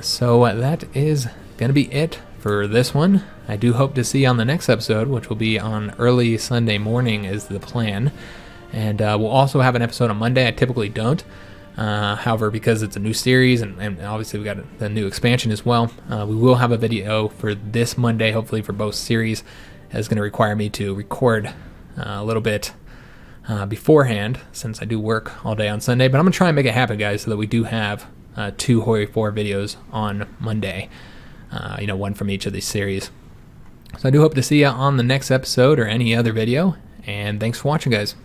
So that is going to be it for this one. I do hope to see you on the next episode, which will be on early Sunday morning is the plan. And we'll also have an episode on Monday. I typically don't. However, because it's a new series, and obviously we got the new expansion as well, we will have a video for this Monday, hopefully for both series. It's going to require me to record a little bit beforehand, since I do work all day on Sunday. But I'm going to try and make it happen, guys, so that we do have 2 HOI4 videos on Monday. One from each of these series. So I do hope to see you on the next episode or any other video, and thanks for watching, guys.